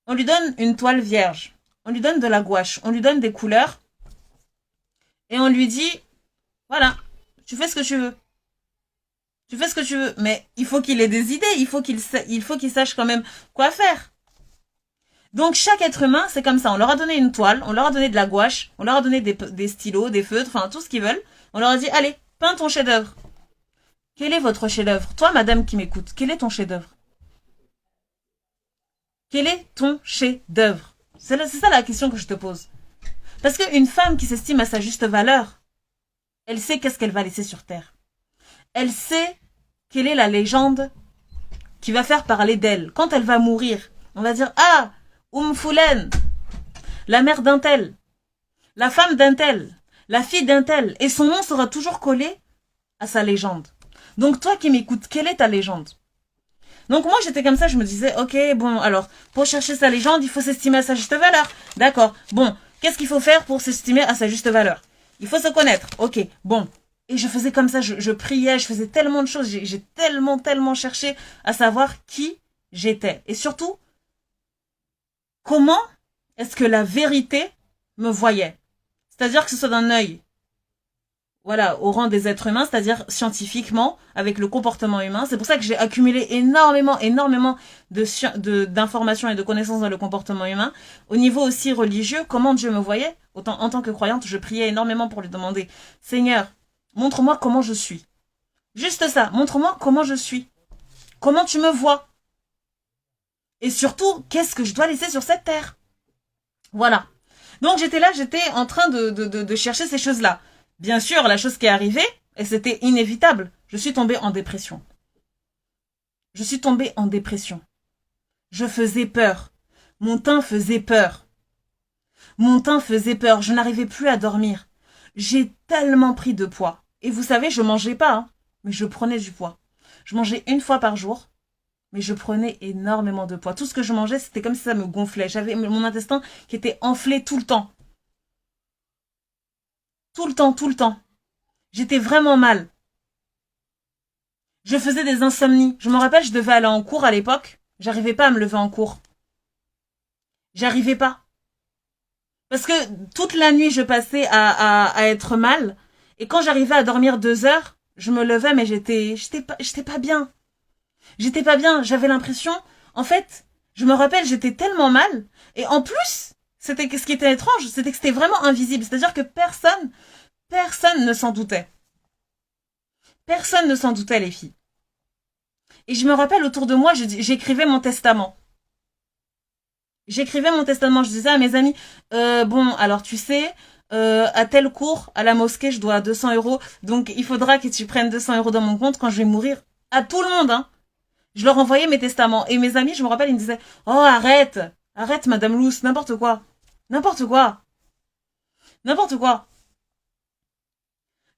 on lui donne une toile vierge, on lui donne de la gouache, on lui donne des couleurs, et on lui dit, voilà, tu fais ce que tu veux. Tu fais ce que tu veux, mais il faut qu'il ait des idées, il faut qu'il sache quand même quoi faire. Donc chaque être humain, c'est comme ça. On leur a donné une toile, on leur a donné de la gouache, on leur a donné des stylos, des feutres, enfin tout ce qu'ils veulent. On leur a dit, allez, peins ton chef-d'œuvre. Quel est votre chef-d'œuvre? Toi, madame qui m'écoute, quel est ton chef-d'œuvre? Quel est ton chef-d'œuvre? C'est ça la question que je te pose. Parce qu'une femme qui s'estime à sa juste valeur, elle sait qu'est-ce qu'elle va laisser sur terre. Elle sait quelle est la légende qui va faire parler d'elle. Quand elle va mourir, on va dire, ah, Foulen, la mère d'un tel, la femme d'un tel, la fille d'un tel, et son nom sera toujours collé à sa légende. Donc toi qui m'écoutes, quelle est ta légende? Donc moi j'étais comme ça, je me disais, ok, bon, alors, pour chercher sa légende, il faut s'estimer à sa juste valeur. D'accord, bon, qu'est-ce qu'il faut faire pour s'estimer à sa juste valeur? Il faut se connaître, ok, bon. Et je faisais comme ça, je priais, je faisais tellement de choses, j'ai tellement cherché à savoir qui j'étais. Et surtout, comment est-ce que la vérité me voyait? C'est-à-dire que ce soit d'un œil, voilà, au rang des êtres humains, c'est-à-dire scientifiquement, avec le comportement humain. C'est pour ça que j'ai accumulé énormément d'informations et de connaissances dans le comportement humain. Au niveau aussi religieux, comment Dieu me voyait, autant en tant que croyante, je priais énormément pour lui demander, Seigneur, montre-moi comment je suis. Juste ça, montre-moi comment je suis. Comment tu me vois. Et surtout, qu'est-ce que je dois laisser sur cette terre? Voilà. Donc j'étais en train de chercher ces choses-là. Bien sûr, la chose qui est arrivée, et c'était inévitable, je suis tombée en dépression. Je suis tombée en dépression. Je faisais peur. Mon teint faisait peur. Mon teint faisait peur. Je n'arrivais plus à dormir. J'ai tellement pris de poids. Et vous savez, je mangeais pas, hein, mais je prenais du poids. Je mangeais une fois par jour, mais je prenais énormément de poids. Tout ce que je mangeais, c'était comme si ça me gonflait. J'avais mon intestin qui était enflé tout le temps. Tout le temps. J'étais vraiment mal. Je faisais des insomnies. Je me rappelle, je devais aller en cours à l'époque. J'arrivais pas à me lever en cours. J'arrivais pas. Parce que toute la nuit, je passais à être mal. Et quand j'arrivais à dormir 2 heures, je me levais, mais j'étais pas bien. J'étais pas bien. J'avais l'impression, en fait, je me rappelle, j'étais tellement mal. Et en plus, ce qui était étrange, c'était que c'était vraiment invisible. C'est-à-dire que personne ne s'en doutait. Personne ne s'en doutait, les filles. Et je me rappelle, autour de moi, j'écrivais mon testament. J'écrivais mon testament, je disais à mes amis, bon, alors tu sais, à tel cours, à la mosquée, je dois 200 euros, donc il faudra que tu prennes 200 euros dans mon compte quand je vais mourir. À tout le monde, hein. Je leur envoyais mes testaments. Et mes amis, je me rappelle, ils me disaient, oh, arrête, Madame Luce, n'importe quoi. N'importe quoi.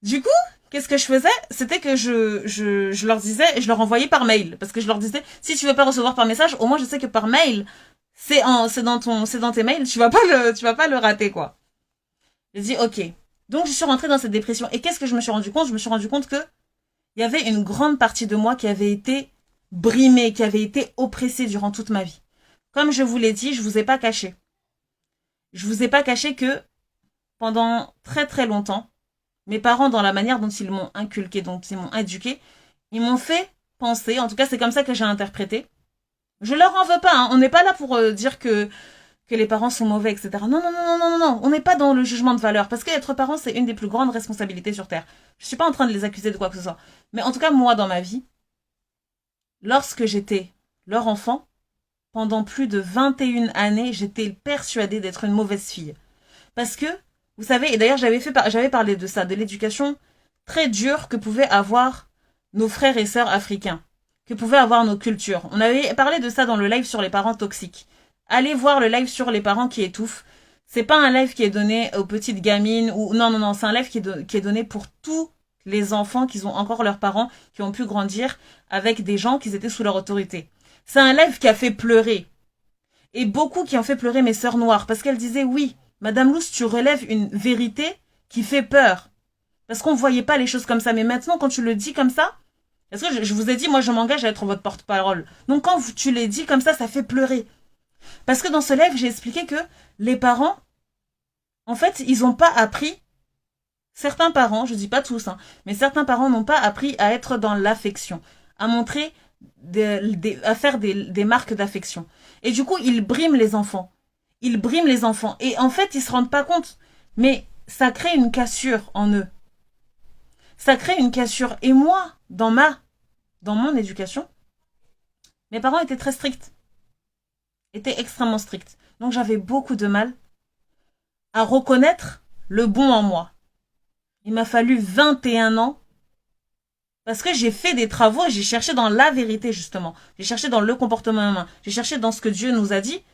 Du coup, qu'est-ce que je faisais? C'était que je leur disais, je leur envoyais par mail. Parce que je leur disais, si tu veux pas recevoir par message, au moins je sais que par mail, c'est dans tes mails, tu vas pas le rater, quoi. J'ai dit, ok. Donc je suis rentrée dans cette dépression. Et qu'est-ce que je me suis rendu compte? Je me suis rendu compte que il y avait une grande partie de moi qui avait été brimée, qui avait été oppressée durant toute ma vie. Comme je vous l'ai dit, je vous ai pas caché. Je vous ai pas caché que pendant très très longtemps, mes parents, dans la manière dont ils m'ont inculqué, dont ils m'ont éduqué, ils m'ont fait penser, en tout cas c'est comme ça que j'ai interprété. Je leur en veux pas, hein. On n'est pas là pour dire que les parents sont mauvais, etc. Non, non, non, non, non, non, non. On n'est pas dans le jugement de valeur. Parce qu'être parent, c'est une des plus grandes responsabilités sur Terre. Je suis pas en train de les accuser de quoi que ce soit. Mais en tout cas, moi, dans ma vie, lorsque j'étais leur enfant, pendant plus de 21 années, j'étais persuadée d'être une mauvaise fille. Parce que, vous savez, et d'ailleurs j'avais parlé de ça, de l'éducation très dure que pouvaient avoir nos frères et sœurs africains, que pouvaient avoir nos cultures. On avait parlé de ça dans le live sur les parents toxiques. Allez voir le live sur les parents qui étouffent. C'est pas un live qui est donné aux petites gamines ou non non non, c'est un live qui est donné pour tous les enfants qui ont encore leurs parents, qui ont pu grandir avec des gens qui étaient sous leur autorité. C'est un live qui a fait pleurer. Et beaucoup qui ont fait pleurer mes sœurs noires parce qu'elles disaient oui, Madame Luce, tu relèves une vérité qui fait peur. Parce qu'on ne voyait pas les choses comme ça. Mais maintenant, quand tu le dis comme ça, parce que je vous ai dit, moi, je m'engage à être votre porte-parole. Donc, quand tu les dis comme ça fait pleurer. Parce que dans ce live, j'ai expliqué que les parents, en fait, ils n'ont pas appris. Certains parents, je dis pas tous, hein, mais certains parents n'ont pas appris à être dans l'affection, à montrer, à faire des marques d'affection. Et du coup, ils briment les enfants. Ils briment les enfants. Et en fait, ils se rendent pas compte. Mais ça crée une cassure en eux. Ça crée une cassure. Et moi, dans mon éducation, mes parents étaient très stricts. Étaient extrêmement stricts. Donc j'avais beaucoup de mal à reconnaître le bon en moi. Il m'a fallu 21 ans parce que j'ai fait des travaux et j'ai cherché dans la vérité, justement. J'ai cherché dans le comportement humain. J'ai cherché dans ce que Dieu nous a dit.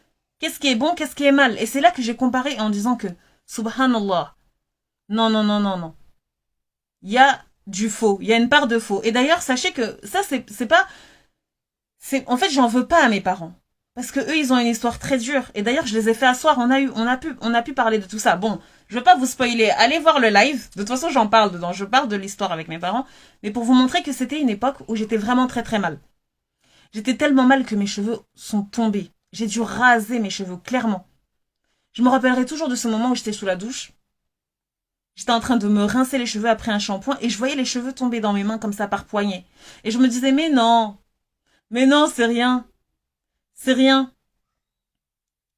Qu'est-ce qui est bon, qu'est-ce qui est mal. Et c'est là que j'ai comparé en disant que, subhanallah, non, non, non, non, non. Il y a du faux, il y a une part de faux. Et d'ailleurs, sachez que ça, c'est pas... En fait, j'en veux pas à mes parents. Parce que eux, ils ont une histoire très dure. Et d'ailleurs, je les ai fait asseoir. On a pu parler de tout ça. Bon, je veux pas vous spoiler. Allez voir le live. De toute façon, j'en parle dedans. Je parle de l'histoire avec mes parents. Mais pour vous montrer que c'était une époque où j'étais vraiment très très mal. J'étais tellement mal que mes cheveux sont tombés. J'ai dû raser mes cheveux, clairement. Je me rappellerai toujours de ce moment où j'étais sous la douche. J'étais en train de me rincer les cheveux après un shampoing et je voyais les cheveux tomber dans mes mains comme ça par poignée. Et je me disais, mais non, c'est rien. C'est rien.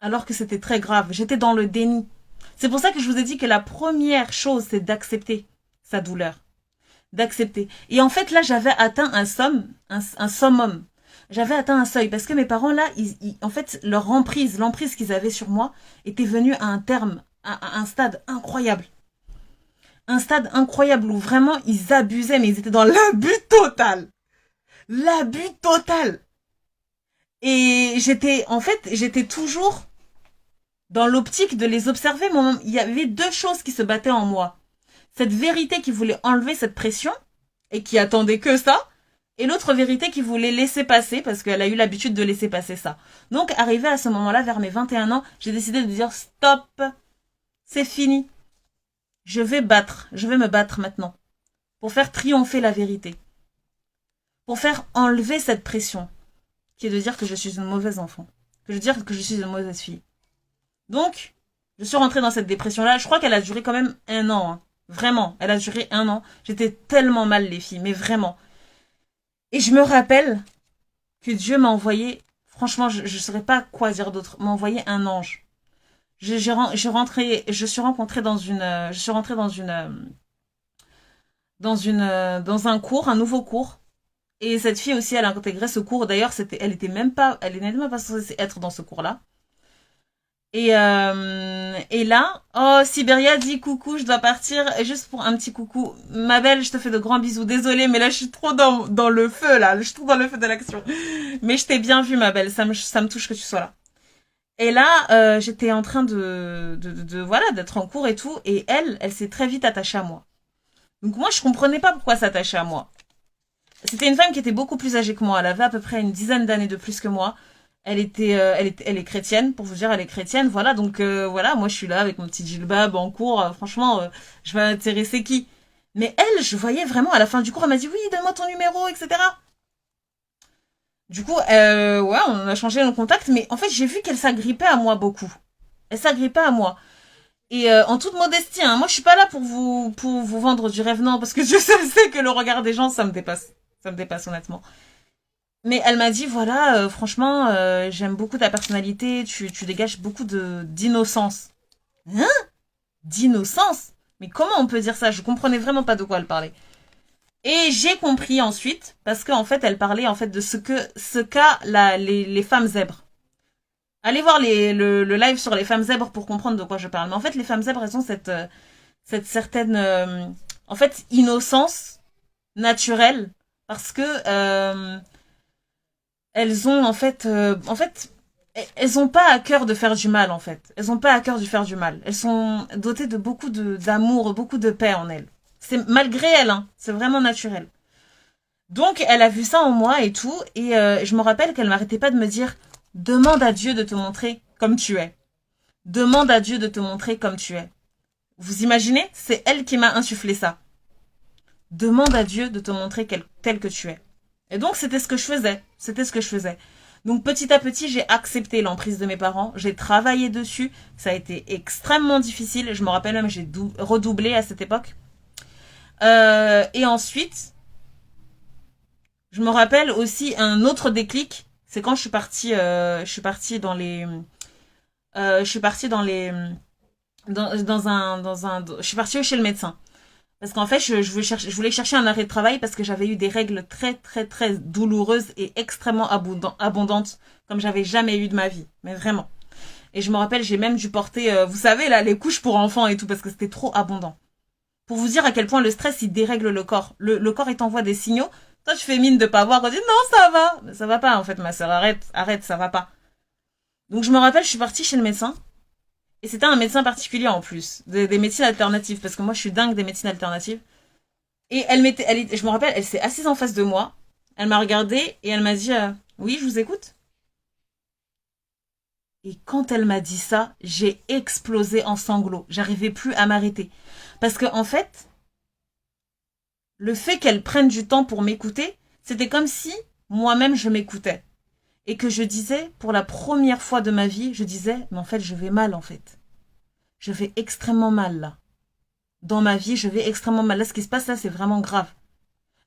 Alors que c'était très grave. J'étais dans le déni. C'est pour ça que je vous ai dit que la première chose, c'est d'accepter sa douleur. D'accepter. Et en fait, là, j'avais atteint un summum. J'avais atteint un seuil parce que mes parents, là, en fait, l'emprise qu'ils avaient sur moi était venue à un terme, à un stade incroyable. Un stade incroyable où vraiment ils abusaient, mais ils étaient dans l'abus total. L'abus total. Et j'étais toujours dans l'optique de les observer. Il y avait deux choses qui se battaient en moi. Cette vérité qui voulait enlever cette pression et qui attendait que ça. Et l'autre vérité qui voulait laisser passer parce qu'elle a eu l'habitude de laisser passer ça. Donc, arrivé à ce moment-là, vers mes 21 ans, j'ai décidé de dire stop, c'est fini. Je vais me battre maintenant. Pour faire triompher la vérité. Pour faire enlever cette pression. Qui est de dire que je suis une mauvaise enfant. Que je dire que je suis une mauvaise fille. Donc, je suis rentrée dans cette dépression-là. Je crois qu'elle a duré quand même 1 an. Hein. Vraiment, elle a duré 1 an. J'étais tellement mal, les filles, mais vraiment. Et je me rappelle que Dieu m'a envoyé, franchement, je ne saurais pas quoi dire d'autre, m'a envoyé un ange. Je suis rentrée dans un cours, un nouveau cours. Et cette fille aussi, elle a intégré ce cours. D'ailleurs, elle n'était même pas censée être dans ce cours-là. Et là, oh, Sibéria dit coucou, je dois partir. Et juste pour un petit coucou, ma belle, je te fais de grands bisous. Désolée, mais là, je suis trop dans le feu, là. Je suis trop dans le feu de l'action. Mais je t'ai bien vu, ma belle. Ça me touche que tu sois là. Et là, j'étais en train voilà, d'être en cours et tout. Et elle s'est très vite attachée à moi. Donc moi, je comprenais pas pourquoi s'attacher à moi. C'était une femme qui était beaucoup plus âgée que moi. Elle avait à peu près une dizaine d'années de plus que moi. Elle est chrétienne, pour vous dire, elle est chrétienne. Voilà, donc voilà, moi je suis là avec mon petit djellab en cours. Franchement, je vais intéresser qui? Mais elle, je voyais vraiment à la fin du cours, elle m'a dit oui, donne-moi ton numéro, etc. Du coup, ouais, on a changé nos contacts, mais en fait, j'ai vu qu'elle s'agrippait à moi beaucoup. Elle s'agrippait à moi. Et en toute modestie, hein, moi je suis pas là pour vous vendre du rêve, non, parce que je sais que le regard des gens, ça me dépasse. Ça me dépasse honnêtement. Mais elle m'a dit, voilà, franchement, j'aime beaucoup ta personnalité, tu dégages beaucoup de d'innocence. Hein? D'innocence? Mais comment on peut dire ça? Je comprenais vraiment pas de quoi elle parlait. Et j'ai compris ensuite, parce qu'en fait, elle parlait en fait de ce qu'a les femmes zèbres. Allez voir le live sur les femmes zèbres pour comprendre de quoi je parle. Mais en fait, les femmes zèbres, elles ont cette certaine, en fait, innocence naturelle, parce que elles ont elles ont pas à cœur de faire du mal en fait. Elles ont pas à cœur de faire du mal. Elles sont dotées de beaucoup d'amour, beaucoup de paix en elles. C'est malgré elles, hein. C'est vraiment naturel. Donc elle a vu ça en moi et tout, et je me rappelle qu'elle m'arrêtait pas de me dire demande à Dieu de te montrer comme tu es. Demande à Dieu de te montrer comme tu es. Vous imaginez? C'est elle qui m'a insufflé ça. Demande à Dieu de te montrer tel que tu es. Et donc c'était ce que je faisais. C'était ce que je faisais. Donc petit à petit, j'ai accepté l'emprise de mes parents. J'ai travaillé dessus. Ça a été extrêmement difficile. Je me rappelle même, j'ai redoublé à cette époque. Et ensuite, je me rappelle aussi un autre déclic. C'est quand je suis partie dans les, je suis partie dans les, je suis partie chez le médecin. Parce qu'en fait, je voulais chercher un arrêt de travail parce que j'avais eu des règles très, très, très douloureuses et extrêmement abondantes, comme j'avais jamais eu de ma vie. Mais vraiment. Et je me rappelle, j'ai même dû porter, vous savez, là, les couches pour enfants et tout, parce que c'était trop abondant. Pour vous dire à quel point le stress, il dérègle le corps. Le corps, il t'envoie des signaux. Toi, tu fais mine de pas voir, on dit non, ça va. Mais ça va pas, en fait, ma soeur, arrête, ça va pas. Donc, je me rappelle, je suis partie chez le médecin. Et c'était un médecin particulier en plus, des médecines alternatives, parce que moi je suis dingue des médecines alternatives. Et je me rappelle, elle s'est assise en face de moi, elle m'a regardée et elle m'a dit oui, je vous écoute. Et quand elle m'a dit ça, j'ai explosé en sanglots. J'arrivais plus à m'arrêter. Parce que en fait, le fait qu'elle prenne du temps pour m'écouter, c'était comme si moi-même je m'écoutais. Et que je disais, pour la première fois de ma vie, je disais, mais en fait, je vais mal en fait. Je vais extrêmement mal là. Dans ma vie, je vais extrêmement mal. Là, ce qui se passe là, c'est vraiment grave.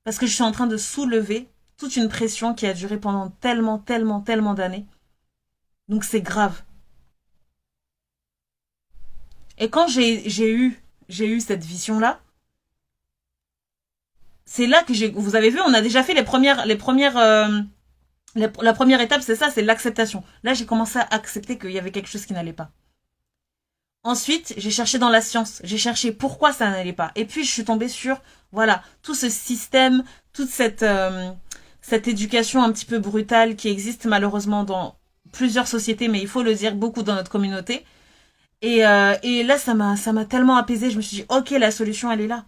Parce que je suis en train de soulever toute une pression qui a duré pendant tellement, tellement, tellement d'années. Donc c'est grave. Et quand j'ai eu cette vision-là, c'est là que vous avez vu, on a déjà fait la première étape, c'est ça, c'est l'acceptation. Là, j'ai commencé à accepter qu'il y avait quelque chose qui n'allait pas. Ensuite, j'ai cherché dans la science, j'ai cherché pourquoi ça n'allait pas. Et puis, je suis tombée sur, voilà, tout ce système, toute cette éducation un petit peu brutale qui existe malheureusement dans plusieurs sociétés, mais il faut le dire, beaucoup dans notre communauté. Et là, ça m'a tellement apaisée, je me suis dit, ok, la solution, elle est là.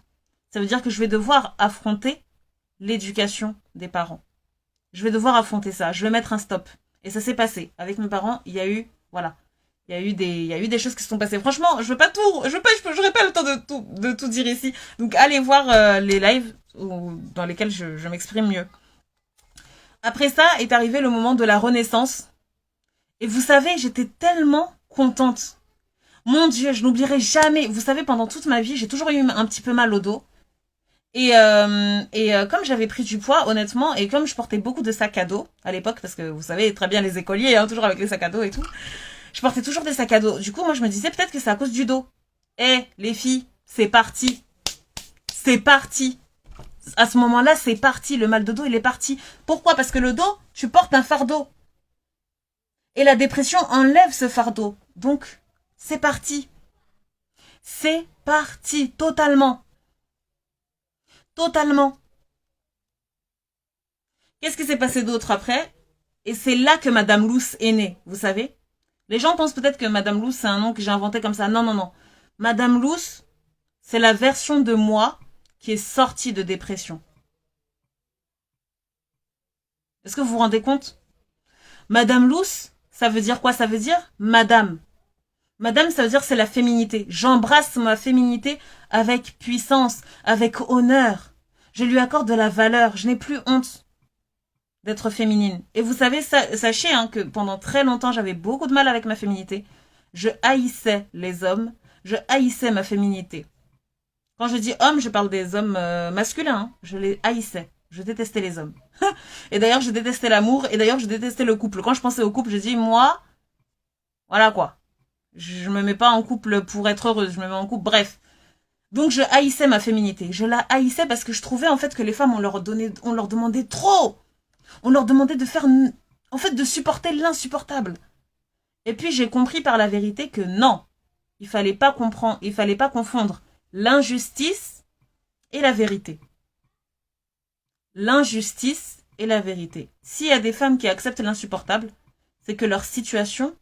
Ça veut dire que je vais devoir affronter l'éducation des parents. Je vais devoir affronter ça, je vais mettre un stop. Et ça s'est passé. Avec mes parents, il y a eu, voilà, il y a eu des choses qui se sont passées. Franchement, j'aurais pas le temps de tout dire ici. Donc allez voir les lives dans lesquels je m'exprime mieux. Après ça est arrivé le moment de la renaissance. Et vous savez, j'étais tellement contente. Mon Dieu, je n'oublierai jamais. Vous savez, pendant toute ma vie, j'ai toujours eu un petit peu mal au dos. Comme j'avais pris du poids, honnêtement, et comme je portais beaucoup de sacs à dos à l'époque, parce que vous savez très bien les écoliers, hein, toujours avec les sacs à dos et tout, je portais toujours des sacs à dos. Du coup, moi, je me disais peut-être que c'est à cause du dos. Les filles, c'est parti. C'est parti. À ce moment-là, c'est parti. Le mal de dos, il est parti. Pourquoi? Parce que le dos, tu portes un fardeau. Et la dépression enlève ce fardeau. Donc, c'est parti. C'est parti, totalement. Totalement. Qu'est-ce qui s'est passé d'autre après? Et c'est là que Madame Luce est née, vous savez? Les gens pensent peut-être que Madame Luce, c'est un nom que j'ai inventé comme ça. Non, non, non. Madame Luce, c'est la version de moi qui est sortie de dépression. Est-ce que vous vous rendez compte? Madame Luce, ça veut dire quoi? Ça veut dire madame. Madame, ça veut dire c'est la féminité. J'embrasse ma féminité avec puissance, avec honneur. Je lui accorde de la valeur. Je n'ai plus honte d'être féminine. Et vous savez, sachez que pendant très longtemps, j'avais beaucoup de mal avec ma féminité. Je haïssais les hommes. Je haïssais ma féminité. Quand je dis homme, je parle des hommes masculins. Hein. Je les haïssais. Je détestais les hommes. Et d'ailleurs, je détestais l'amour. Et d'ailleurs, je détestais le couple. Quand je pensais au couple, je dis, moi, voilà quoi. Je me mets pas en couple pour être heureuse. Je me mets en couple, bref. Donc, je haïssais ma féminité. Je la haïssais parce que je trouvais, en fait, que les femmes, on leur demandait trop. On leur demandait de faire, en fait, de supporter l'insupportable. Et puis, j'ai compris par la vérité que non. Il fallait pas confondre l'injustice et la vérité. L'injustice et la vérité. S'il y a des femmes qui acceptent l'insupportable, c'est que leur situation,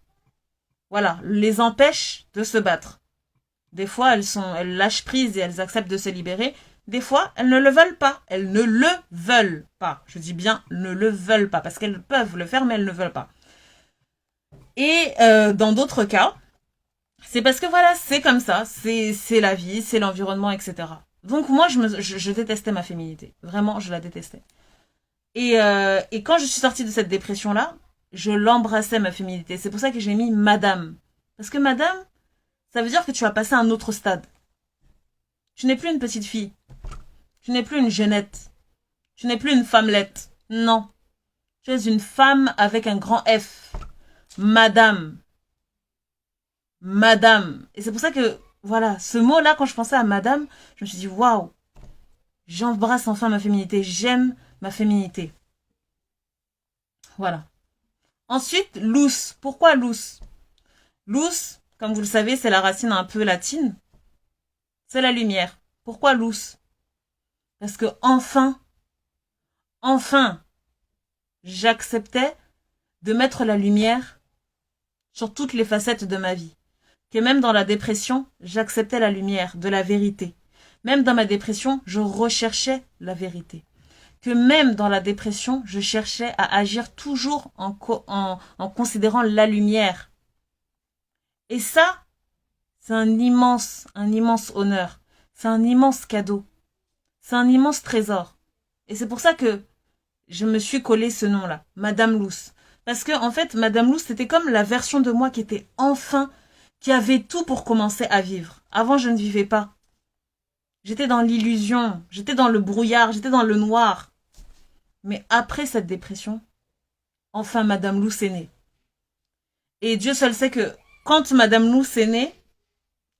voilà, les empêche de se battre. Des fois, elles lâchent prise et elles acceptent de se libérer. Des fois, elles ne le veulent pas. Elles ne le veulent pas. Je dis bien ne le veulent pas, parce qu'elles peuvent le faire, mais elles ne veulent pas. Et dans d'autres cas, c'est parce que voilà, c'est comme ça, c'est la vie, c'est l'environnement, etc. Donc moi, je détestais ma féminité. Vraiment, je la détestais. Et quand je suis sortie de cette dépression-là, je l'embrassais, ma féminité. C'est pour ça que j'ai mis madame. Parce que madame, ça veut dire que tu as passé à un autre stade. Tu n'es plus une petite fille. Tu n'es plus une jeunette. Tu n'es plus une femmelette. Non. Tu es une femme avec un grand F. Madame. Madame. Et c'est pour ça que, voilà, ce mot-là, quand je pensais à madame, je me suis dit, waouh, j'embrasse enfin ma féminité. J'aime ma féminité. Voilà. Ensuite, luz. Pourquoi luz? Luz, comme vous le savez, c'est la racine un peu latine. C'est la lumière. Pourquoi luz? Parce que enfin, j'acceptais de mettre la lumière sur toutes les facettes de ma vie. Que même dans la dépression, j'acceptais la lumière, de la vérité. Même dans ma dépression, je recherchais la vérité. Que même dans la dépression, je cherchais à agir toujours en considérant la lumière. Et ça, c'est un immense honneur. C'est un immense cadeau. C'est un immense trésor. Et c'est pour ça que je me suis collé ce nom-là, Madame Luce. Parce que, en fait, Madame Luce, c'était comme la version de moi qui était enfin, qui avait tout pour commencer à vivre. Avant, je ne vivais pas. J'étais dans l'illusion, j'étais dans le brouillard, j'étais dans le noir. Mais après cette dépression, enfin, Madame Luce est née. Et Dieu seul sait que quand Madame Luce est née,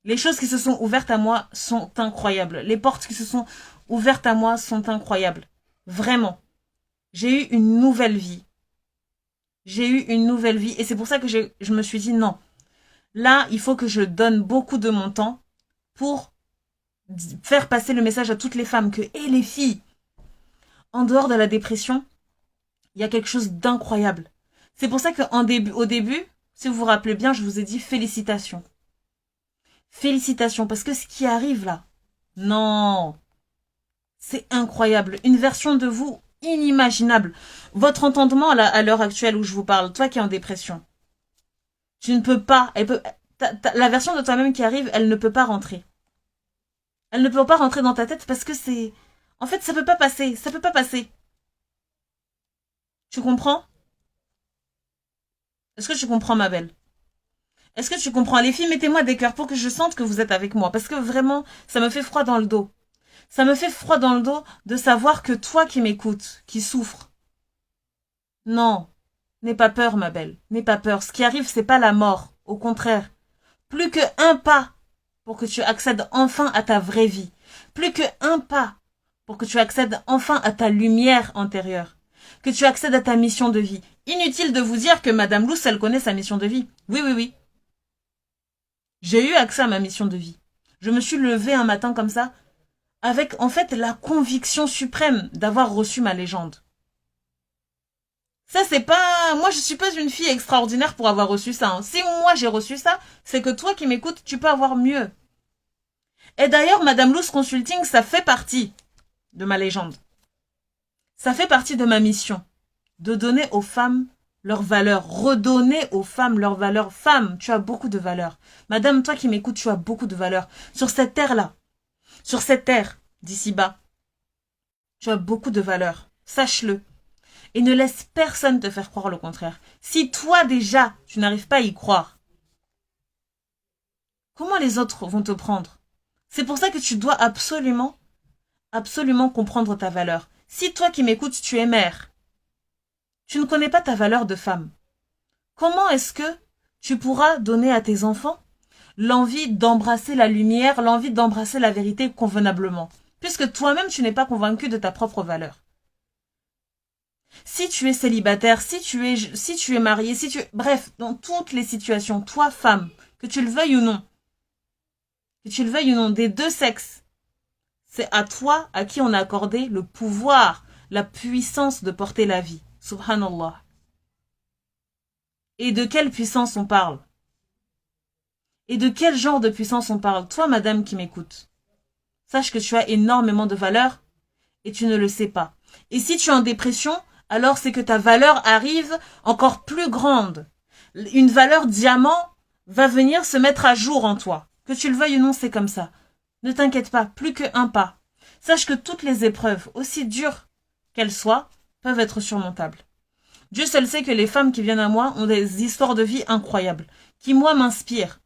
les choses qui se sont ouvertes à moi sont incroyables. Les portes qui se sont ouvertes à moi sont incroyables. Vraiment. J'ai eu une nouvelle vie. J'ai eu une nouvelle vie. Et c'est pour ça que je me suis dit non. Là, il faut que je donne beaucoup de mon temps pour faire passer le message à toutes les femmes que, et les filles, en dehors de la dépression, il y a quelque chose d'incroyable. C'est pour ça qu'au début, si vous vous rappelez bien, je vous ai dit félicitations. Félicitations, parce que ce qui arrive là, non, c'est incroyable. Une version de vous inimaginable. Votre entendement à l'heure actuelle où je vous parle, toi qui es en dépression, tu ne peux pas, la version de toi-même qui arrive, elle ne peut pas rentrer. Elle ne peut pas rentrer dans ta tête parce que c'est, en fait, ça peut pas passer, ça peut pas passer. Tu comprends? Est-ce que tu comprends, ma belle? Est-ce que tu comprends? Les filles, mettez-moi des cœurs pour que je sente que vous êtes avec moi. Parce que vraiment, ça me fait froid dans le dos. Ça me fait froid dans le dos de savoir que toi qui m'écoutes, qui souffres. Non, n'aie pas peur, ma belle. N'aie pas peur. Ce qui arrive, c'est pas la mort. Au contraire. Plus qu'un pas pour que tu accèdes enfin à ta vraie vie. Plus qu'un pas pour que tu accèdes enfin à ta lumière intérieure. Que tu accèdes à ta mission de vie. Inutile de vous dire que Madame Luce, elle connaît sa mission de vie. Oui, oui, oui. J'ai eu accès à ma mission de vie. Je me suis levée un matin comme ça, avec en fait la conviction suprême d'avoir reçu ma légende. Ça, c'est pas... Moi, je suis pas une fille extraordinaire pour avoir reçu ça. Hein. Si moi j'ai reçu ça, c'est que toi qui m'écoutes, tu peux avoir mieux. Et d'ailleurs, Madame Loose Consulting, ça fait partie de ma légende. Ça fait partie de ma mission. De donner aux femmes leur valeur. Redonner aux femmes leur valeur. Femme, tu as beaucoup de valeur. Madame, toi qui m'écoutes, tu as beaucoup de valeur. Sur cette terre-là, sur cette terre d'ici bas, tu as beaucoup de valeur. Sache-le. Et ne laisse personne te faire croire le contraire. Si toi déjà, tu n'arrives pas à y croire, comment les autres vont te prendre? C'est pour ça que tu dois absolument, absolument comprendre ta valeur. Si toi qui m'écoutes, tu es mère, tu ne connais pas ta valeur de femme, comment est-ce que tu pourras donner à tes enfants l'envie d'embrasser la lumière, l'envie d'embrasser la vérité convenablement, puisque toi-même tu n'es pas convaincu de ta propre valeur? Si tu es célibataire, si tu es marié, bref, dans toutes les situations, toi femme, que tu le veuilles ou non, des deux sexes, c'est à toi à qui on a accordé le pouvoir, la puissance de porter la vie. Subhanallah. Et de quelle puissance on parle? Et de quel genre de puissance on parle? Toi, madame qui m'écoute, sache que tu as énormément de valeur et tu ne le sais pas. Et si tu es en dépression, alors c'est que ta valeur arrive encore plus grande. Une valeur diamant va venir se mettre à jour en toi. Que tu le veuilles ou non, c'est comme ça. Ne t'inquiète pas, plus qu'un pas. Sache que toutes les épreuves, aussi dures qu'elles soient, peuvent être surmontables. Dieu seul sait que les femmes qui viennent à moi ont des histoires de vie incroyables, qui moi m'inspirent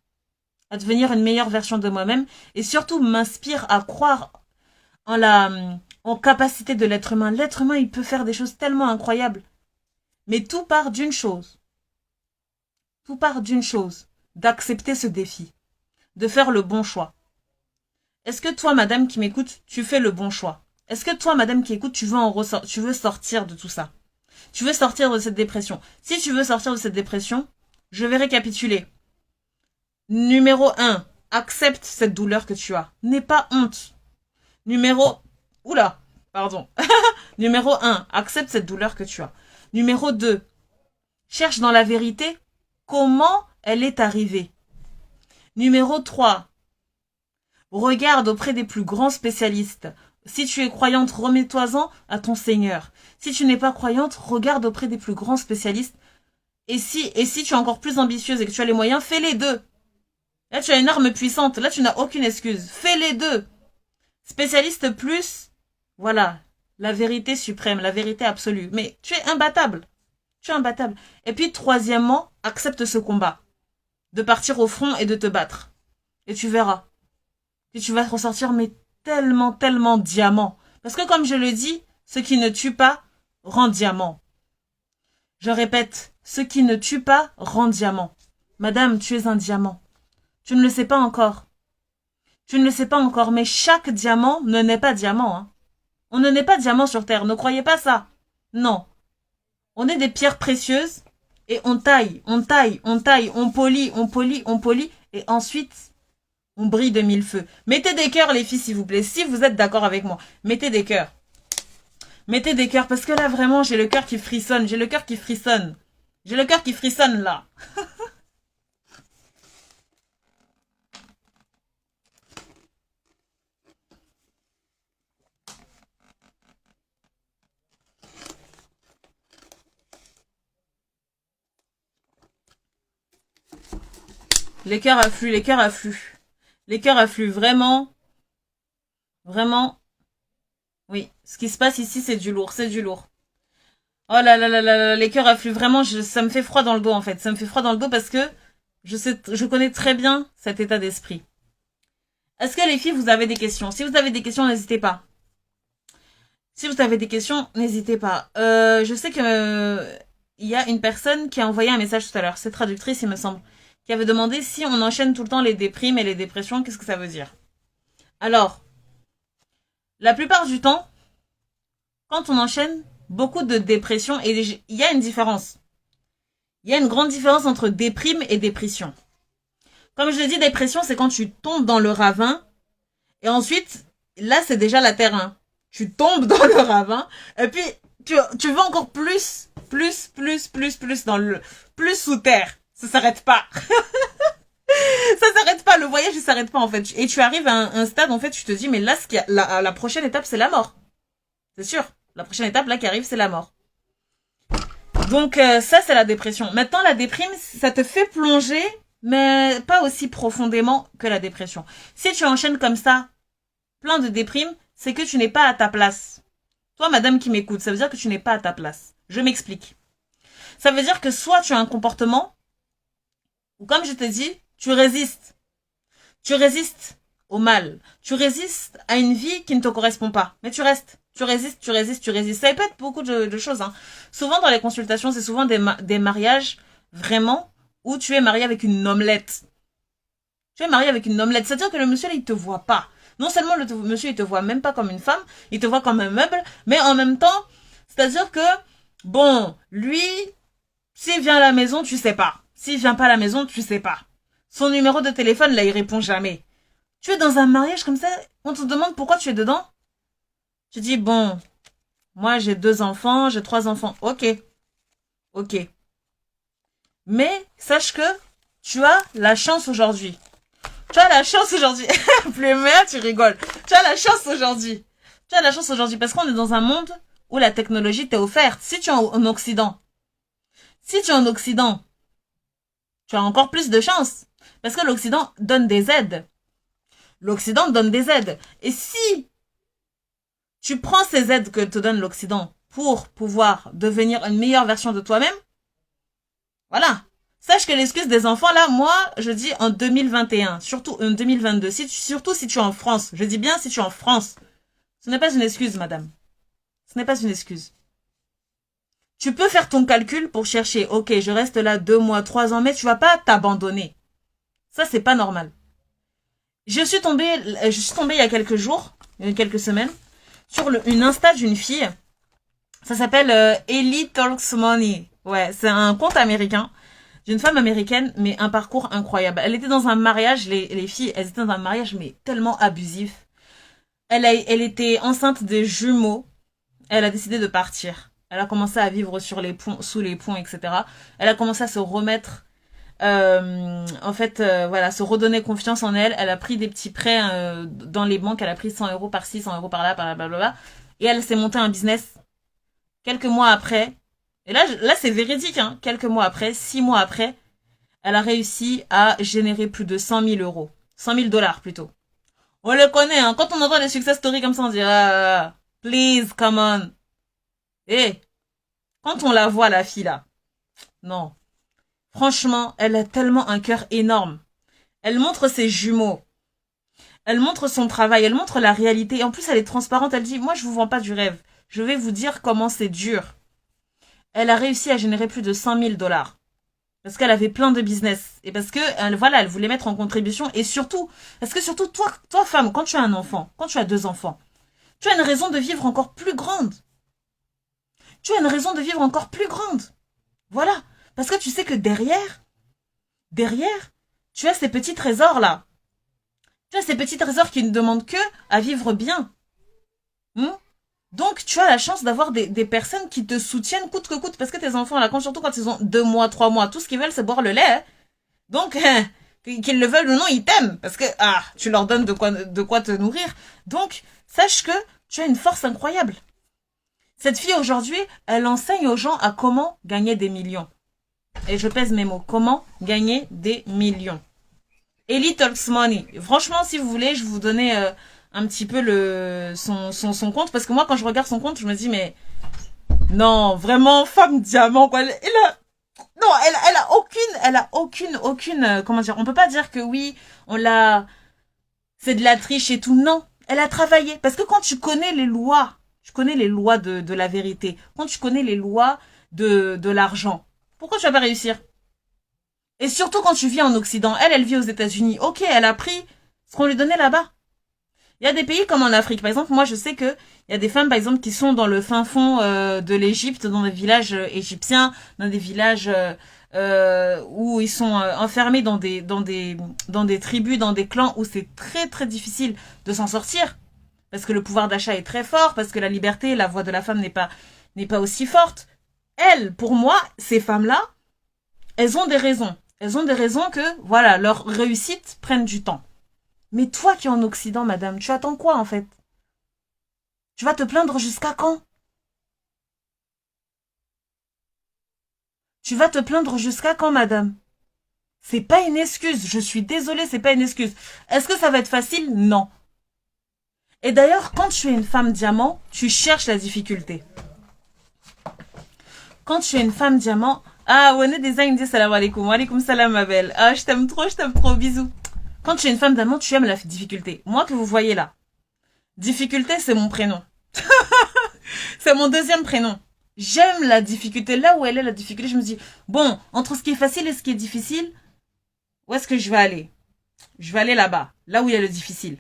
à devenir une meilleure version de moi-même et surtout m'inspirent à croire en capacité de l'être humain. L'être humain, il peut faire des choses tellement incroyables. Mais tout part d'une chose. Tout part d'une chose. D'accepter ce défi. De faire le bon choix. Est-ce que toi, madame qui m'écoute, tu fais le bon choix? Est-ce que toi, madame qui écoute, tu veux sortir de tout ça? Tu veux sortir de cette dépression? Si tu veux sortir de cette dépression, je vais récapituler. Numéro 1, accepte cette douleur que tu as. N'aie pas honte. Numéro 1, accepte cette douleur que tu as. Numéro 2, cherche dans la vérité comment elle est arrivée. Numéro 3, regarde auprès des plus grands spécialistes. Si tu es croyante, remets-toi-en à ton Seigneur. Si tu n'es pas croyante, regarde auprès des plus grands spécialistes. Et si tu es encore plus ambitieuse et que tu as les moyens, fais les deux. Là, tu as une arme puissante. Là, tu n'as aucune excuse. Fais les deux. Spécialiste plus, voilà, la vérité suprême, la vérité absolue. Mais tu es imbattable. Tu es imbattable. Et puis, troisièmement, accepte ce combat. De partir au front et de te battre. Et tu verras. Et tu vas te ressortir, mais tellement, tellement diamant. Parce que comme je le dis, ce qui ne tue pas rend diamant. Je répète, ce qui ne tue pas rend diamant. Madame, tu es un diamant. Tu ne le sais pas encore. Tu ne le sais pas encore, mais chaque diamant ne naît pas diamant. Hein. On ne naît pas diamant sur Terre, ne croyez pas ça. Non. On est des pierres précieuses et on taille, on polit, et ensuite on brille de mille feux. Mettez des cœurs les filles s'il vous plaît, si vous êtes d'accord avec moi. Mettez des cœurs. Mettez des cœurs parce que là vraiment j'ai le cœur qui frissonne, J'ai le cœur qui frissonne là. Les cœurs affluent, vraiment. Vraiment. Oui, ce qui se passe ici, c'est du lourd. Oh là là là là là, les cœurs affluent, vraiment, ça me fait froid dans le dos en fait. Ça me fait froid dans le dos parce que je connais très bien cet état d'esprit. Est-ce que les filles, vous avez des questions? Si vous avez des questions, n'hésitez pas. Je sais que il y a une personne qui a envoyé un message tout à l'heure. C'est traductrice, il me semble, qui avait demandé si on enchaîne tout le temps les déprimes et les dépressions, qu'est-ce que ça veut dire? Alors, la plupart du temps, quand on enchaîne beaucoup de dépressions, et il y a une différence. Il y a une grande différence entre déprime et dépression. Comme je l'ai dit, dépression, c'est quand tu tombes dans le ravin, et ensuite, là, c'est déjà la terre. Hein. Tu tombes dans le ravin, et puis tu vas encore plus dans le plus sous terre. Ça s'arrête pas. Ça s'arrête pas, le voyage il s'arrête pas en fait. Et tu arrives à un stade en fait, tu te dis mais là la prochaine étape c'est la mort. C'est sûr. La prochaine étape là qui arrive c'est la mort. Donc ça c'est la dépression. Maintenant la déprime ça te fait plonger mais pas aussi profondément que la dépression. Si tu enchaînes comme ça plein de déprimes, c'est que tu n'es pas à ta place. Toi madame qui m'écoute, ça veut dire que tu n'es pas à ta place. Je m'explique. Ça veut dire que soit tu as un comportement ou comme je te dis, tu résistes. Tu résistes au mal. Tu résistes à une vie qui ne te correspond pas. Mais tu restes. Tu résistes, tu résistes, tu résistes. Ça peut être beaucoup de choses. Hein. Souvent dans les consultations, c'est souvent des mariages vraiment où tu es marié avec une omelette. Tu es marié avec une omelette. C'est-à-dire que le monsieur, là, il te voit pas. Non seulement le monsieur, il te voit même pas comme une femme, il te voit comme un meuble, mais en même temps, c'est-à-dire que, bon, lui, s'il vient à la maison, tu sais pas. S'il vient pas à la maison, tu sais pas. Son numéro de téléphone, là, il répond jamais. Tu es dans un mariage comme ça, on te demande pourquoi tu es dedans. Tu dis, bon, moi j'ai 2 enfants, j'ai 3 enfants. Ok, ok. Mais sache que tu as la chance aujourd'hui. Tu as la chance aujourd'hui. Plus merde, tu rigoles. Tu as la chance aujourd'hui. Tu as la chance aujourd'hui parce qu'on est dans un monde où la technologie t'est offerte. Si tu es en Occident, si tu es en Occident, tu as encore plus de chance. Parce que l'Occident donne des aides. L'Occident donne des aides. Et si tu prends ces aides que te donne l'Occident pour pouvoir devenir une meilleure version de toi-même, voilà. Sache que l'excuse des enfants, là, moi, je dis en 2021, surtout en 2022, surtout si tu es en France. Je dis bien si tu es en France. Ce n'est pas une excuse, madame. Ce n'est pas une excuse. Tu peux faire ton calcul pour chercher, ok, je reste là 2 mois, 3 ans, mais tu vas pas t'abandonner. Ça, c'est pas normal. Je suis tombée il y a quelques jours, il y a quelques semaines, sur une Insta d'une fille. Ça s'appelle Ellie Talks Money. Ouais, c'est un compte américain d'une femme américaine, mais un parcours incroyable. Elle était dans un mariage, les filles, elles étaient dans un mariage, mais tellement abusif. Elle était enceinte de jumeaux. Elle a décidé de partir. Elle a commencé à vivre sur les ponts, sous les ponts, etc. Elle a commencé à se remettre, voilà, se redonner confiance en elle. Elle a pris des petits prêts dans les banques. Elle a pris 100 euros par-ci, 100 euros par-là, blablabla. Et elle s'est montée un business. Quelques mois après, et là c'est véridique, hein, quelques mois après, 6 mois après, elle a réussi à générer plus de 100 000 euros. 100 000 dollars plutôt. On le connaît, hein. Quand on entend des success stories comme ça, on dit, ah, please, come on. Et quand on la voit, la fille là, non. Franchement, elle a tellement un cœur énorme. Elle montre ses jumeaux. Elle montre son travail. Elle montre la réalité. Et en plus, elle est transparente. Elle dit, moi, je vous vends pas du rêve. Je vais vous dire comment c'est dur. Elle a réussi à générer plus de 100 000 dollars. Parce qu'elle avait plein de business. Et parce que, voilà, elle voulait mettre en contribution. Et surtout, parce que surtout, toi, femme, quand tu as un enfant, quand tu as 2 enfants, tu as une raison de vivre encore plus grande. Tu as une raison de vivre encore plus grande. Voilà. Parce que tu sais que derrière, tu as ces petits trésors-là. Tu as ces petits trésors qui ne demandent que à vivre bien. Donc, tu as la chance d'avoir des personnes qui te soutiennent coûte que coûte. Parce que tes enfants, là, surtout quand ils ont 2 mois, 3 mois, tout ce qu'ils veulent, c'est boire le lait. Hein. Donc, qu'ils le veulent ou non, ils t'aiment. Parce que, tu leur donnes de quoi te nourrir. Donc, sache que tu as une force incroyable. Cette fille, aujourd'hui, elle enseigne aux gens à comment gagner des millions. Et je pèse mes mots. Comment gagner des millions. Ellie Talks Money. Franchement, si vous voulez, je vais vous donner un petit peu son compte. Parce que moi, quand je regarde son compte, je me dis, mais non, vraiment, femme diamant, quoi. Elle a aucune, comment dire, on peut pas dire que oui, c'est de la triche et tout. Non, elle a travaillé. Parce que quand tu connais les lois, de la vérité, quand tu connais les lois de l'argent, pourquoi tu vas pas réussir? Et surtout quand tu vis en Occident, elle vit aux États-Unis. Ok, elle a pris ce qu'on lui donnait là-bas. Il y a des pays comme en Afrique. Par exemple, moi, je sais que il y a des femmes, par exemple, qui sont dans le fin fond de l'Égypte, dans des villages égyptiens, dans des villages où ils sont enfermés dans des tribus, dans des clans où c'est très très difficile de s'en sortir parce que le pouvoir d'achat est très fort, parce que la liberté, la voix de la femme n'est pas aussi forte. Elles, pour moi, ces femmes-là, elles ont des raisons. Elles ont des raisons que, voilà, leur réussite prenne du temps. Mais toi qui es en Occident, madame, tu attends quoi en fait? Tu vas te plaindre jusqu'à quand? Tu vas te plaindre jusqu'à quand, madame? C'est pas une excuse. Je suis désolée, c'est pas une excuse. Est-ce que ça va être facile? Non. Et d'ailleurs, quand tu es une femme diamant, tu cherches la difficulté. Quand tu es une femme diamant, ah, One Design dit salam alaikum. Wa alaikum salam, ma belle. Ah, je t'aime trop, bisous. Quand tu es une femme diamant, tu aimes la difficulté. Moi que vous voyez là, difficulté, c'est mon prénom. C'est mon deuxième prénom. J'aime la difficulté. Là où elle est, la difficulté, je me dis, bon, entre ce qui est facile et ce qui est difficile, où est-ce que je vais aller? Je vais aller là-bas, là où il y a le difficile.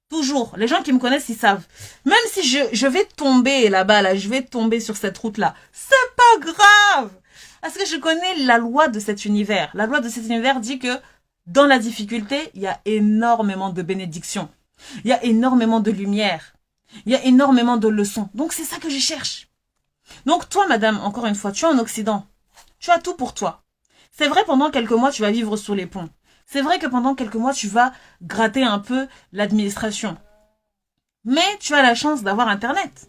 Toujours. Les gens qui me connaissent, ils savent. Même si je vais tomber là-bas, là, je vais tomber sur cette route-là, c'est pas grave. Parce que je connais la loi de cet univers. La loi de cet univers dit que dans la difficulté, il y a énormément de bénédictions. Il y a énormément de lumière. Il y a énormément de leçons. Donc c'est ça que je cherche. Donc toi, madame, encore une fois, tu es en Occident. Tu as tout pour toi. C'est vrai, pendant quelques mois, tu vas vivre sous les ponts. C'est vrai que pendant quelques mois, tu vas gratter un peu l'administration. Mais tu as la chance d'avoir Internet.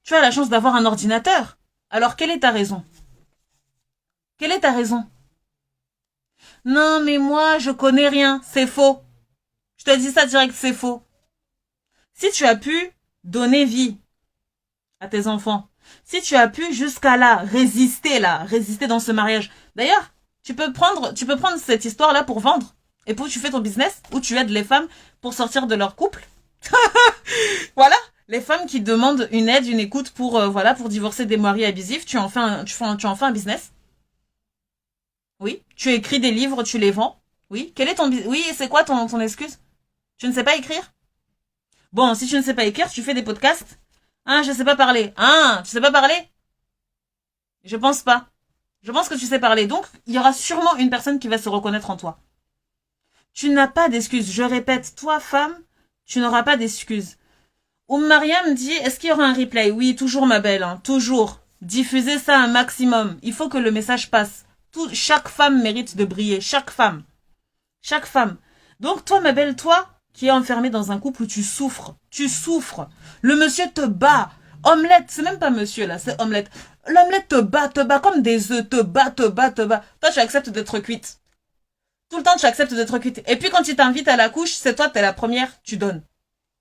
Tu as la chance d'avoir un ordinateur. Alors, quelle est ta raison? Quelle est ta raison? Non, mais moi, je connais rien. C'est faux. Je te dis ça direct, c'est faux. Si tu as pu donner vie à tes enfants, si tu as pu jusqu'à là, résister dans ce mariage. D'ailleurs, tu peux prendre cette histoire-là pour vendre. Et pour tu fais ton business, où tu aides les femmes pour sortir de leur couple. Voilà. Les femmes qui demandent une aide, une écoute pour, voilà, pour divorcer des maris abusifs, tu en fais un business. Oui. Tu écris des livres, tu les vends. Oui. Quel est ton, oui, c'est quoi ton excuse? Tu ne sais pas écrire? Bon, si tu ne sais pas écrire, tu fais des podcasts. Ah, je sais pas parler. Ah, tu sais pas parler? Je pense pas. Je pense que tu sais parler. Donc, il y aura sûrement une personne qui va se reconnaître en toi. Tu n'as pas d'excuses. Je répète, toi, femme, tu n'auras pas d'excuses. Mariam dit, est-ce qu'il y aura un replay? Oui, toujours, ma belle, hein, toujours. Diffusez ça un maximum. Il faut que le message passe. Chaque femme mérite de briller. Chaque femme. Chaque femme. Donc, toi, ma belle, toi, qui es enfermée dans un couple où tu souffres. Tu souffres. Le monsieur te bat. Omelette, c'est même pas monsieur là, c'est omelette. L'omelette te bat comme des œufs, te bat. Toi, tu acceptes d'être cuite. Tout le temps, tu acceptes d'être cuite. Et puis quand tu t'invites à la couche, c'est toi, t'es la première, tu donnes.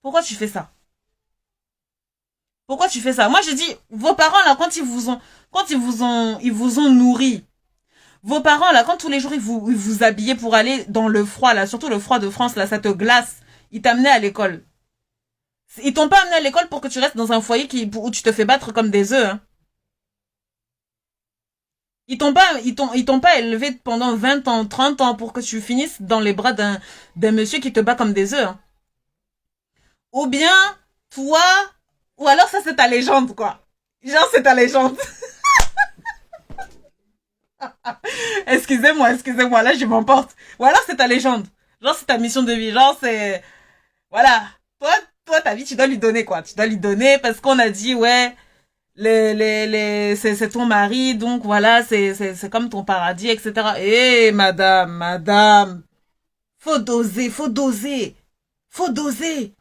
Pourquoi tu fais ça? Pourquoi tu fais ça? Moi, je dis, vos parents là, ils vous ont nourri. Vos parents là, quand tous les jours ils vous habillaient pour aller dans le froid là, surtout le froid de France là, ça te glace. Ils t'amenaient à l'école. Ils t'ont pas amené à l'école pour que tu restes dans un foyer où tu te fais battre comme des œufs. Hein. Ils t'ont pas élevé pendant 20 ans, 30 ans pour que tu finisses dans les bras d'un monsieur qui te bat comme des œufs. Hein. Ou bien, toi, ou alors ça c'est ta légende quoi. Genre c'est ta légende. Excusez-moi, là je m'emporte. Ou alors c'est ta légende. Genre c'est ta mission de vie. Genre c'est, voilà. Toi ta vie tu dois lui donner quoi. Tu dois lui donner parce qu'on a dit ouais. C'est ton mari, donc voilà, c'est comme ton paradis, etc. Eh, madame, faut doser, faut doser, faut doser,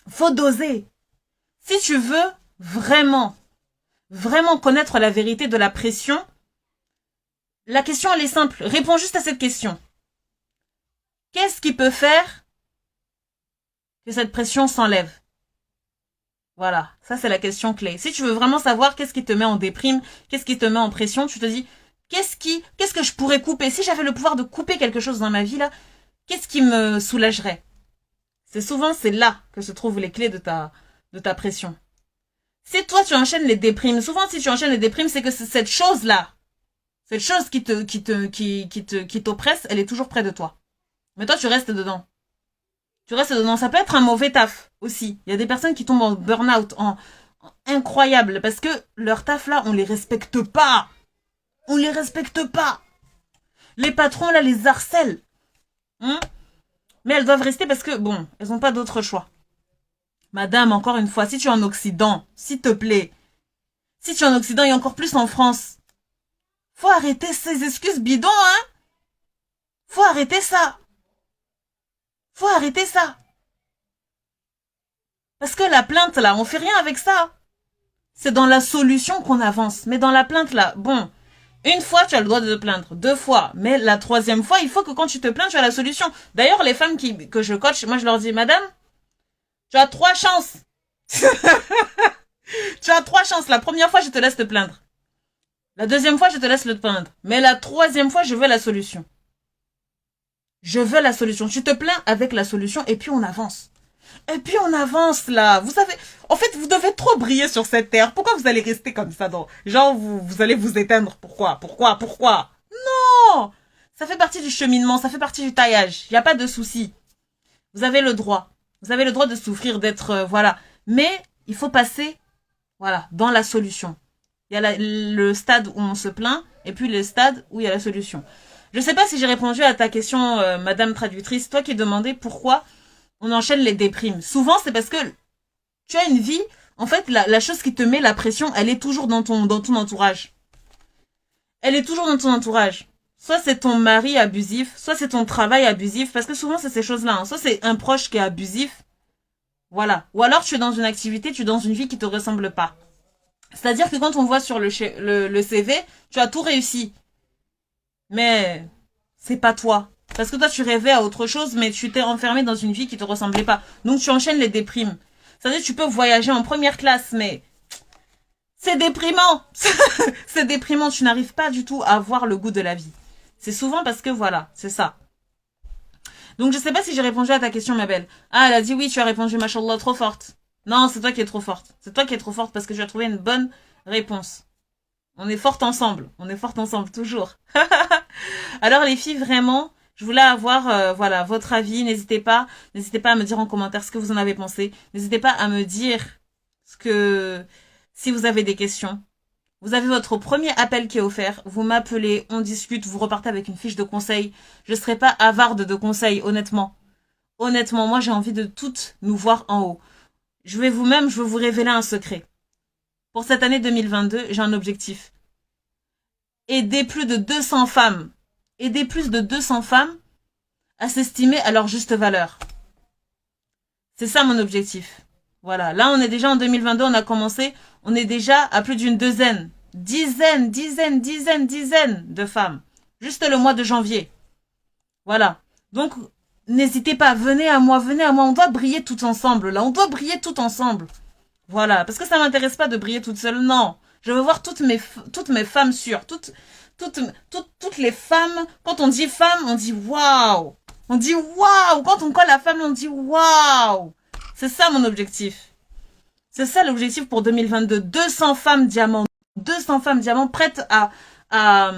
faut doser. Si tu veux vraiment, vraiment connaître la vérité de la pression, la question elle est simple. Réponds juste à cette question. Qu'est-ce qui peut faire que cette pression s'enlève? Voilà, ça c'est la question clé. Si tu veux vraiment savoir qu'est-ce qui te met en déprime, qu'est-ce qui te met en pression, tu te dis qu'est-ce que je pourrais couper? Si j'avais le pouvoir de couper quelque chose dans ma vie là, qu'est-ce qui me soulagerait? C'est là que se trouvent les clés de ta pression. Si toi tu enchaînes les déprimes, souvent si tu enchaînes les déprimes, c'est que c'est cette chose là, cette chose qui t'oppresse, elle est toujours près de toi. Mais toi tu restes dedans. Tu restes dedans. Ça peut être un mauvais taf aussi. Il y a des personnes qui tombent en burn-out, en incroyable, parce que leur taf là, on les respecte pas. On les respecte pas. Les patrons là les harcèlent. Hein? Mais elles doivent rester parce que, bon, elles n'ont pas d'autre choix. Madame, encore une fois, si tu es en Occident, s'il te plaît, si tu es en Occident et encore plus en France, Faut arrêter ces excuses bidons, hein. Faut arrêter ça. Faut arrêter ça. Parce que la plainte, là, on fait rien avec ça. C'est dans la solution qu'on avance. Mais dans la plainte, là, bon, une fois, tu as le droit de te plaindre. 2 fois. Mais la 3e fois, il faut que quand tu te plains, tu as la solution. D'ailleurs, les femmes que je coach, moi, je leur dis, madame, tu as 3 chances. Tu as 3 chances. La première fois, je te laisse te plaindre. La 2e fois, je te laisse le plaindre. Mais la 3e fois, je veux la solution. Je veux la solution. Tu te plains avec la solution et puis on avance. Et puis on avance là. Vous savez, en fait, vous devez trop briller sur cette terre. Pourquoi vous allez rester comme ça dans... Genre, vous allez vous éteindre. Pourquoi Non. Ça fait partie du cheminement, ça fait partie du taillage. Il n'y a pas de souci. Vous avez le droit. Vous avez le droit de souffrir, d'être... voilà. Mais il faut passer, voilà, dans la solution. Il y a le stade où on se plaint et puis le stade où il y a la solution. Je sais pas si j'ai répondu à ta question, Madame Traductrice, toi qui demandais pourquoi on enchaîne les déprimes. Souvent, c'est parce que tu as une vie, en fait, la chose qui te met la pression, elle est toujours dans ton entourage. Elle est toujours dans ton entourage. Soit c'est ton mari abusif, soit c'est ton travail abusif, parce que souvent c'est ces choses-là. Hein. Soit c'est un proche qui est abusif, voilà. Ou alors tu es dans une activité, tu es dans une vie qui te ressemble pas. C'est-à-dire que quand on voit sur le CV, tu as tout réussi. Mais c'est pas toi. Parce que toi, tu rêvais à autre chose, mais tu t'es enfermé dans une vie qui te ressemblait pas. Donc, tu enchaînes les déprimes. C'est-à-dire que tu peux voyager en première classe, mais c'est déprimant. C'est déprimant. Tu n'arrives pas du tout à voir le goût de la vie. C'est souvent parce que voilà, c'est ça. Donc, je sais pas si j'ai répondu à ta question, ma belle. Ah, elle a dit oui, tu as répondu, machallah, trop forte. Non, c'est toi qui es trop forte. C'est toi qui es trop forte parce que tu as trouvé une bonne réponse. On est fortes ensemble. On est fortes ensemble, toujours. Alors, les filles, vraiment, je voulais avoir voilà votre avis. N'hésitez pas à me dire en commentaire ce que vous en avez pensé. N'hésitez pas à me dire ce que si vous avez des questions. Vous avez votre premier appel qui est offert. Vous m'appelez, on discute, vous repartez avec une fiche de conseils. Je ne serai pas avarde de conseils, honnêtement. Honnêtement, moi j'ai envie de toutes nous voir en haut. Je vais vous révéler un secret. Pour cette année 2022, j'ai un objectif. Aider plus de 200 femmes. Aider plus de 200 femmes à s'estimer à leur juste valeur. C'est ça mon objectif. Voilà, là on est déjà en 2022, on a commencé, on est déjà à plus d'une dizaine de femmes. Juste le mois de janvier. Voilà. Donc, n'hésitez pas, venez à moi, on doit briller tout ensemble, là, on doit briller tout ensemble. Voilà, parce que ça m'intéresse pas de briller toute seule, non. Je veux voir toutes mes femmes sûres, toutes les femmes. Quand on dit femme, on dit waouh. On dit waouh. Quand on colle la femme, on dit waouh. C'est ça mon objectif. C'est ça l'objectif pour 2022. 200 femmes diamants. 200 femmes diamants prêtes à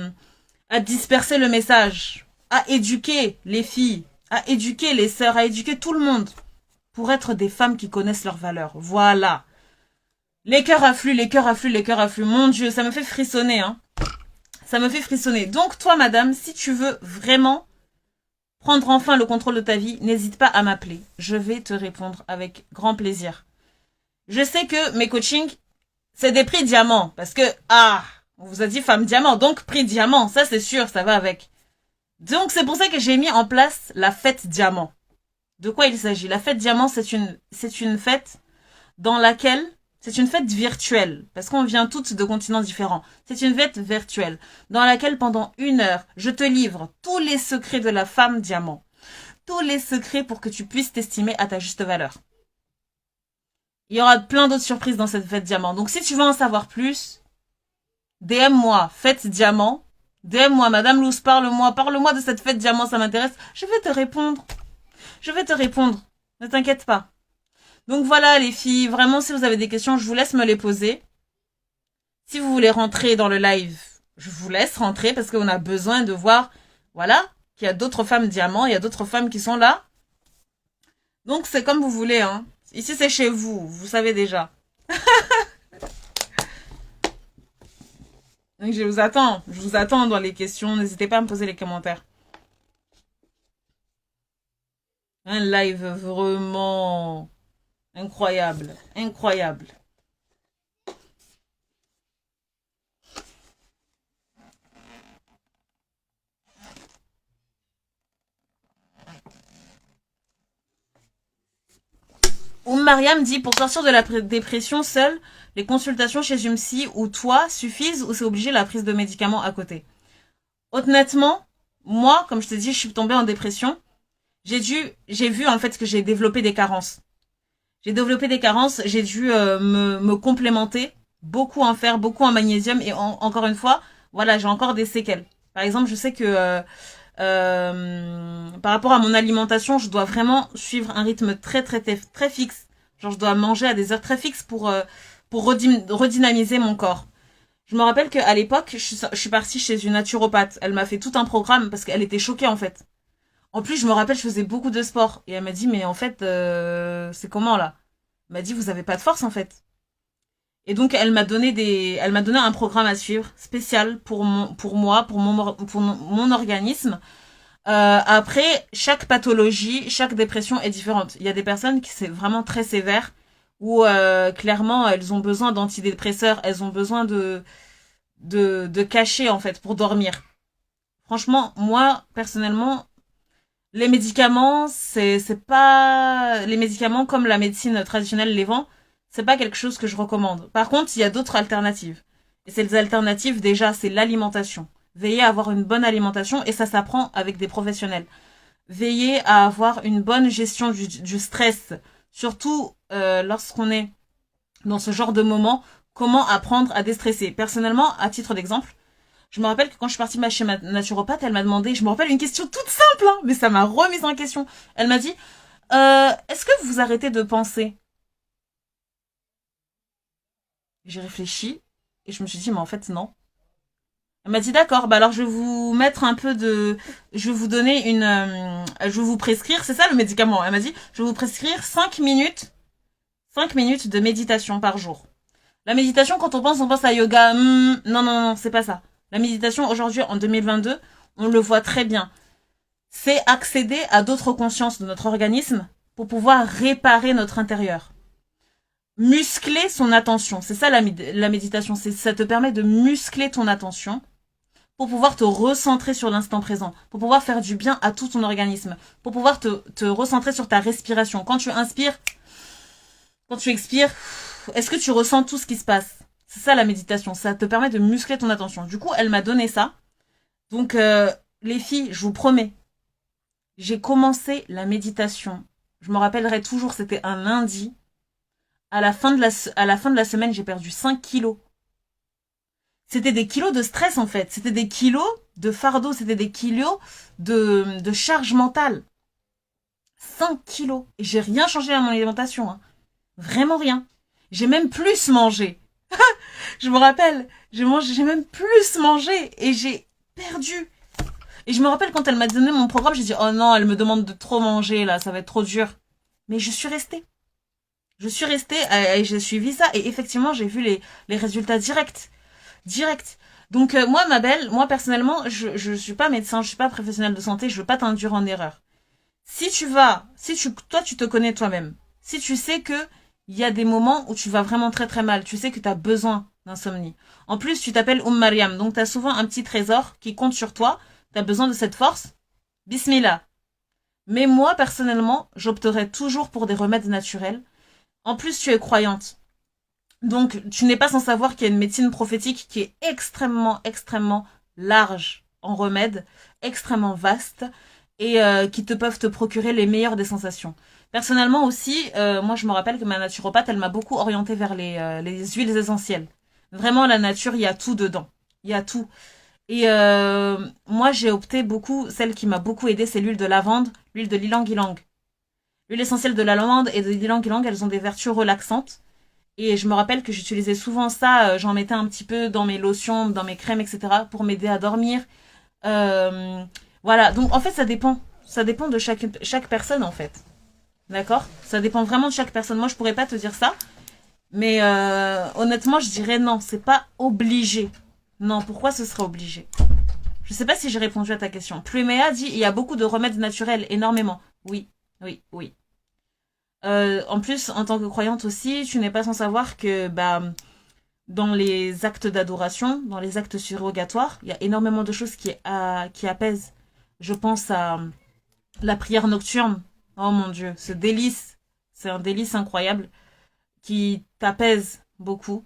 disperser le message, à éduquer les filles, à éduquer les sœurs, à éduquer tout le monde pour être des femmes qui connaissent leurs valeurs. Voilà. Les cœurs affluent, les cœurs affluent, les cœurs affluent. Mon Dieu, ça me fait frissonner, hein. Ça me fait frissonner. Donc, toi, madame, si tu veux vraiment prendre enfin le contrôle de ta vie, n'hésite pas à m'appeler. Je vais te répondre avec grand plaisir. Je sais que mes coachings, c'est des prix diamants. Parce que, on vous a dit femme diamant, donc prix diamant. Ça, c'est sûr, ça va avec. Donc, c'est pour ça que j'ai mis en place la fête diamant. De quoi il s'agit? La fête diamant, c'est une fête dans laquelle... C'est une fête virtuelle, parce qu'on vient toutes de continents différents. C'est une fête virtuelle, dans laquelle pendant 1 heure, je te livre tous les secrets de la femme diamant. Tous les secrets pour que tu puisses t'estimer à ta juste valeur. Il y aura plein d'autres surprises dans cette fête diamant. Donc si tu veux en savoir plus, DM-moi, fête diamant. DM-moi, Madame Louz, parle-moi de cette fête diamant, ça m'intéresse. Je vais te répondre. Ne t'inquiète pas. Donc voilà les filles, vraiment si vous avez des questions, je vous laisse me les poser. Si vous voulez rentrer dans le live, je vous laisse rentrer parce qu'on a besoin de voir, voilà, qu'il y a d'autres femmes diamants, il y a d'autres femmes qui sont là. Donc c'est comme vous voulez, hein. Ici c'est chez vous, vous savez déjà. Donc je vous attends dans les questions, n'hésitez pas à me poser les commentaires. Un live vraiment... incroyable, incroyable. Mariam dit, pour sortir de la dépression seule, les consultations chez une psy ou toi suffisent ou c'est obligé la prise de médicaments à côté? Honnêtement, moi, comme je te dis, je suis tombée en dépression. J'ai vu en fait que j'ai développé des carences. J'ai développé des carences, j'ai dû me complémenter, beaucoup en fer, beaucoup en magnésium et encore une fois, voilà, j'ai encore des séquelles. Par exemple, je sais que par rapport à mon alimentation, je dois vraiment suivre un rythme très fixe. Genre, je dois manger à des heures très fixes pour redynamiser mon corps. Je me rappelle qu'à l'époque, je suis partie chez une naturopathe. Elle m'a fait tout un programme parce qu'elle était choquée en fait. En plus, je me rappelle, je faisais beaucoup de sport. Et elle m'a dit, mais en fait, c'est comment là? Elle m'a dit, vous avez pas de force en fait. Et donc, elle m'a donné un programme à suivre spécial pour moi, pour mon organisme. Après, chaque pathologie, chaque dépression est différente. Il y a des personnes qui c'est vraiment très sévère, où clairement elles ont besoin d'antidépresseurs, elles ont besoin de cachets en fait pour dormir. Franchement, moi personnellement, les médicaments, c'est pas les médicaments comme la médecine traditionnelle les vend, c'est pas quelque chose que je recommande. Par contre, il y a d'autres alternatives. Et ces alternatives déjà, c'est l'alimentation. Veillez à avoir une bonne alimentation et ça s'apprend avec des professionnels. Veillez à avoir une bonne gestion du stress, surtout lorsqu'on est dans ce genre de moment, comment apprendre à déstresser. Personnellement, à titre d'exemple, je me rappelle que quand je suis partie chez ma naturopathe, elle m'a demandé, je me rappelle une question toute simple, hein, mais ça m'a remise en question. Elle m'a dit, est-ce que vous arrêtez de penser? J'ai réfléchi et je me suis dit, mais en fait, non. Elle m'a dit, d'accord, bah alors je vais vous mettre un peu de... Je vais vous donner une... je vais vous prescrire, c'est ça le médicament. Elle m'a dit, je vais vous prescrire 5 minutes de méditation par jour. La méditation, quand on pense à yoga. Non, non, non, c'est pas ça. La méditation, aujourd'hui, en 2022, on le voit très bien. C'est accéder à d'autres consciences de notre organisme pour pouvoir réparer notre intérieur. Muscler son attention. C'est ça la méditation. Ça te permet de muscler ton attention pour pouvoir te recentrer sur l'instant présent, pour pouvoir faire du bien à tout ton organisme, pour pouvoir te recentrer sur ta respiration. Quand tu inspires, quand tu expires, est-ce que tu ressens tout ce qui se passe? C'est ça la méditation, ça te permet de muscler ton attention. Du coup, elle m'a donné ça. Donc, les filles, je vous promets, j'ai commencé la méditation. Je me rappellerai toujours, c'était un lundi. À la fin de la semaine, j'ai perdu 5 kilos. C'était des kilos de stress en fait. C'était des kilos de fardeau, c'était des kilos de charge mentale. 5 kilos. Et j'ai rien changé à mon alimentation. Hein. Vraiment rien. J'ai même plus mangé. Je me rappelle, j'ai même plus mangé et j'ai perdu. Et je me rappelle quand elle m'a donné mon programme, j'ai dit oh non, elle me demande de trop manger là, ça va être trop dur. Mais je suis restée. Je suis restée et j'ai suivi ça et effectivement j'ai vu les résultats directs. Direct. Donc moi ma belle, moi personnellement, je suis pas médecin, je suis pas professionnel de santé, je veux pas t'induire en erreur. Toi tu te connais toi-même. Si tu sais que il y a des moments où tu vas vraiment très très mal, tu sais que tu as besoin d'insomnie. En plus, tu t'appelles Mariam, donc tu as souvent un petit trésor qui compte sur toi, tu as besoin de cette force. Bismillah. Mais moi personnellement, j'opterais toujours pour des remèdes naturels. En plus, tu es croyante. Donc, tu n'es pas sans savoir qu'il y a une médecine prophétique qui est extrêmement large en remèdes, extrêmement vaste, et qui te peuvent te procurer les meilleures des sensations. Personnellement aussi, moi je me rappelle que ma naturopathe, elle m'a beaucoup orientée vers les huiles essentielles. Vraiment, la nature, il y a tout dedans. Il y a tout. Et moi, j'ai opté beaucoup, celle qui m'a beaucoup aidée, c'est l'huile de lavande, l'huile de ylang-ylang. L'huile essentielle de la lavande et de ylang-ylang, elles ont des vertus relaxantes. Et je me rappelle que j'utilisais souvent ça, j'en mettais un petit peu dans mes lotions, dans mes crèmes, etc. pour m'aider à dormir. Voilà, donc en fait ça dépend. Ça dépend de chaque personne en fait. D'accord? Ça dépend vraiment de chaque personne. Moi je pourrais pas te dire ça. Mais honnêtement je dirais non, c'est pas obligé. Non, pourquoi ce serait obligé? Je sais pas si j'ai répondu à ta question. Pluméa dit il y a beaucoup de remèdes naturels, énormément. Oui, oui, oui. En plus, en tant que croyante aussi, tu n'es pas sans savoir que bah, dans les actes d'adoration, dans les actes surrogatoires, il y a énormément de choses qui apaisent. Je pense à la prière nocturne. Oh mon Dieu, ce délice. C'est un délice incroyable qui t'apaise beaucoup.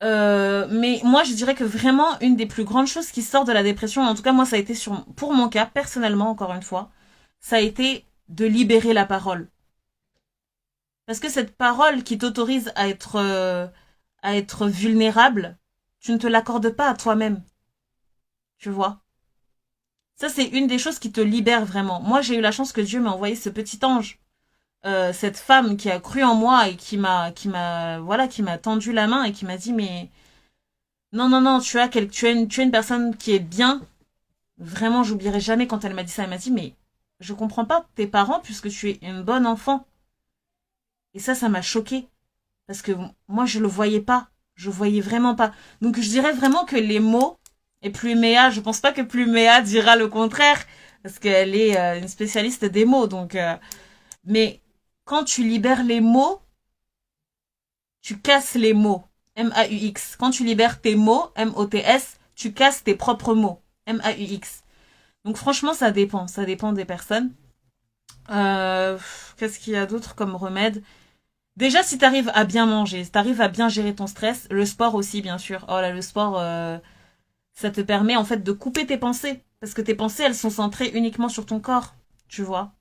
Mais moi, je dirais que vraiment, une des plus grandes choses qui sort de la dépression, en tout cas moi, ça a été pour mon cas, personnellement, encore une fois, ça a été de libérer la parole. Parce que cette parole qui t'autorise à être vulnérable, tu ne te l'accordes pas à toi-même, tu vois. Ça, c'est une des choses qui te libère vraiment. Moi, j'ai eu la chance que Dieu m'a envoyé ce petit ange, cette femme qui a cru en moi et voilà, qui m'a tendu la main et qui m'a dit, mais non, non, non, tu as une personne qui est bien. Vraiment, j'oublierai jamais quand elle m'a dit ça. Elle m'a dit, mais je comprends pas tes parents puisque tu es une bonne enfant. Et ça m'a choqué parce que moi, je le voyais pas. Je voyais vraiment pas. Donc, je dirais vraiment que les mots et Pluméa, je pense pas que Pluméa dira le contraire parce qu'elle est une spécialiste des mots. Donc, mais quand tu libères les mots, tu casses les mots. M-A-U-X. Quand tu libères tes mots, M-O-T-S, tu casses tes propres mots. M-A-U-X. Donc franchement, ça dépend. Ça dépend des personnes. Qu'est-ce qu'il y a d'autre comme remède? Déjà, si t'arrives à bien manger, si t'arrives à bien gérer ton stress, le sport aussi, bien sûr. Oh là, le sport, ça te permet en fait de couper tes pensées. Parce que tes pensées, elles sont centrées uniquement sur ton corps. Tu vois.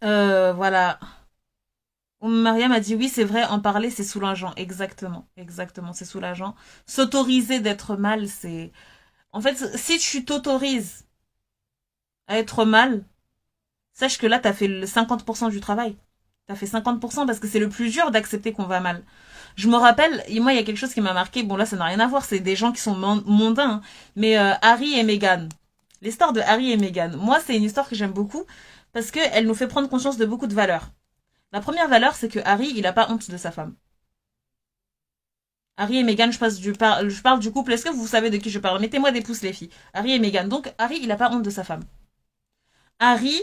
Voilà. Mariam a dit oui, c'est vrai, en parler, c'est soulageant. Exactement. Exactement, c'est soulageant. S'autoriser d'être mal, c'est... En fait, si tu t'autorises à être mal, sache que là, t'as fait le 50% du travail. T'as fait 50% parce que c'est le plus dur d'accepter qu'on va mal. Je me rappelle, moi, il y a quelque chose qui m'a marqué. Bon, là, ça n'a rien à voir. C'est des gens qui sont mondains. Hein. Mais Harry et Meghan. L'histoire de Harry et Meghan. Moi, c'est une histoire que j'aime beaucoup parce qu'elle nous fait prendre conscience de beaucoup de valeurs. La première valeur, c'est que Harry, il a pas honte de sa femme. Harry et Meghan, je parle du couple. Est-ce que vous savez de qui je parle? Mettez-moi des pouces, les filles. Harry et Meghan. Donc, Harry, il a pas honte de sa femme. Harry,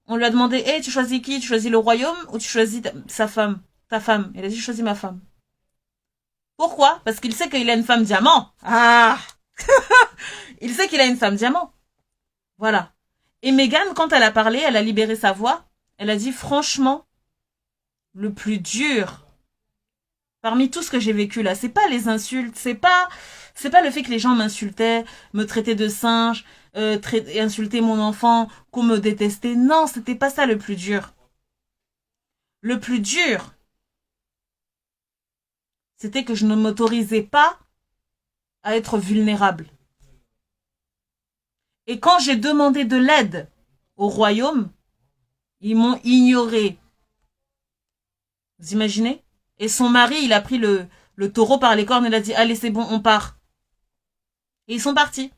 on lui a demandé, hey, tu choisis qui? Tu choisis le royaume ou tu choisis sa femme? Ta femme. Il a dit, je choisis ma femme. Pourquoi? Parce qu'il sait qu'il a une femme diamant. Ah! Il sait qu'il a une femme diamant. Voilà. Et Meghan, quand elle a parlé, elle a libéré sa voix. Elle a dit, franchement, le plus dur parmi tout ce que j'ai vécu là, c'est pas les insultes, c'est pas le fait que les gens m'insultaient, me traitaient de singe, insultaient mon enfant, qu'on me détestait. Non, c'était pas ça le plus dur. Le plus dur, c'était que je ne m'autorisais pas à être vulnérable. Et quand j'ai demandé de l'aide au royaume, ils m'ont ignoré. Vous imaginez? Et son mari, il a pris le taureau par les cornes et il a dit, allez, c'est bon, on part. Et ils sont partis.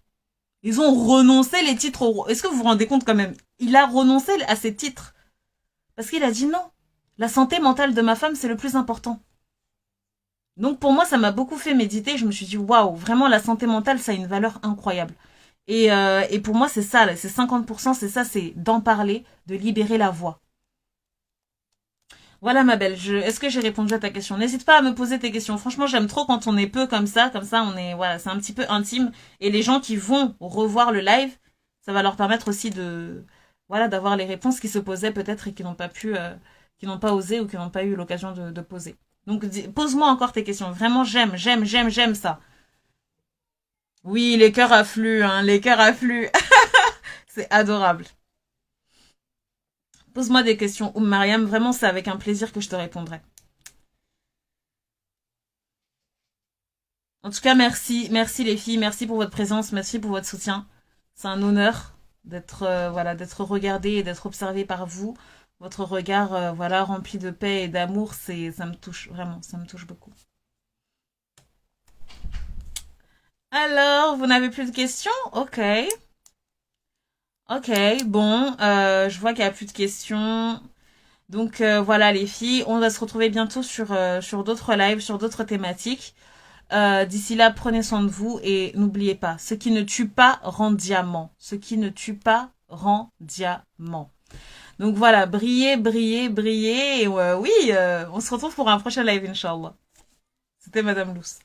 Ils ont renoncé les titres au roi. Est-ce que vous vous rendez compte quand même? Il a renoncé à ses titres. Parce qu'il a dit non. La santé mentale de ma femme, c'est le plus important. Donc pour moi, ça m'a beaucoup fait méditer. Je me suis dit, waouh, vraiment, la santé mentale, ça a une valeur incroyable. Et pour moi, c'est ça, c'est 50%, c'est ça, c'est d'en parler, de libérer la voix. Voilà ma belle, est-ce que j'ai répondu à ta question? N'hésite pas à me poser tes questions. Franchement, j'aime trop quand on est peu comme ça on est, voilà, c'est un petit peu intime. Et les gens qui vont revoir le live, ça va leur permettre aussi de, voilà, d'avoir les réponses qui se posaient peut-être et qui n'ont pas pu, qui n'ont pas osé ou qui n'ont pas eu l'occasion de poser. Donc, pose-moi encore tes questions. Vraiment, j'aime ça. Oui, les cœurs affluent, hein, les cœurs affluent. C'est adorable. Pose-moi des questions. Mariam, vraiment, c'est avec un plaisir que je te répondrai. En tout cas, merci, merci les filles, merci pour votre présence, merci pour votre soutien. C'est un honneur d'être voilà, d'être regardé et d'être observé par vous. Votre regard voilà, rempli de paix et d'amour, c'est ça me touche vraiment, ça me touche beaucoup. Alors, vous n'avez plus de questions? OK. OK, bon, je vois qu'il n'y a plus de questions. Donc voilà les filles, on va se retrouver bientôt sur d'autres lives, sur d'autres thématiques. D'ici là, prenez soin de vous et n'oubliez pas, ce qui ne tue pas rend diamant. Ce qui ne tue pas rend diamant. Donc voilà, brillez, brillez, brillez. Et oui, on se retrouve pour un prochain live, Inch'Allah. C'était Madame Luce.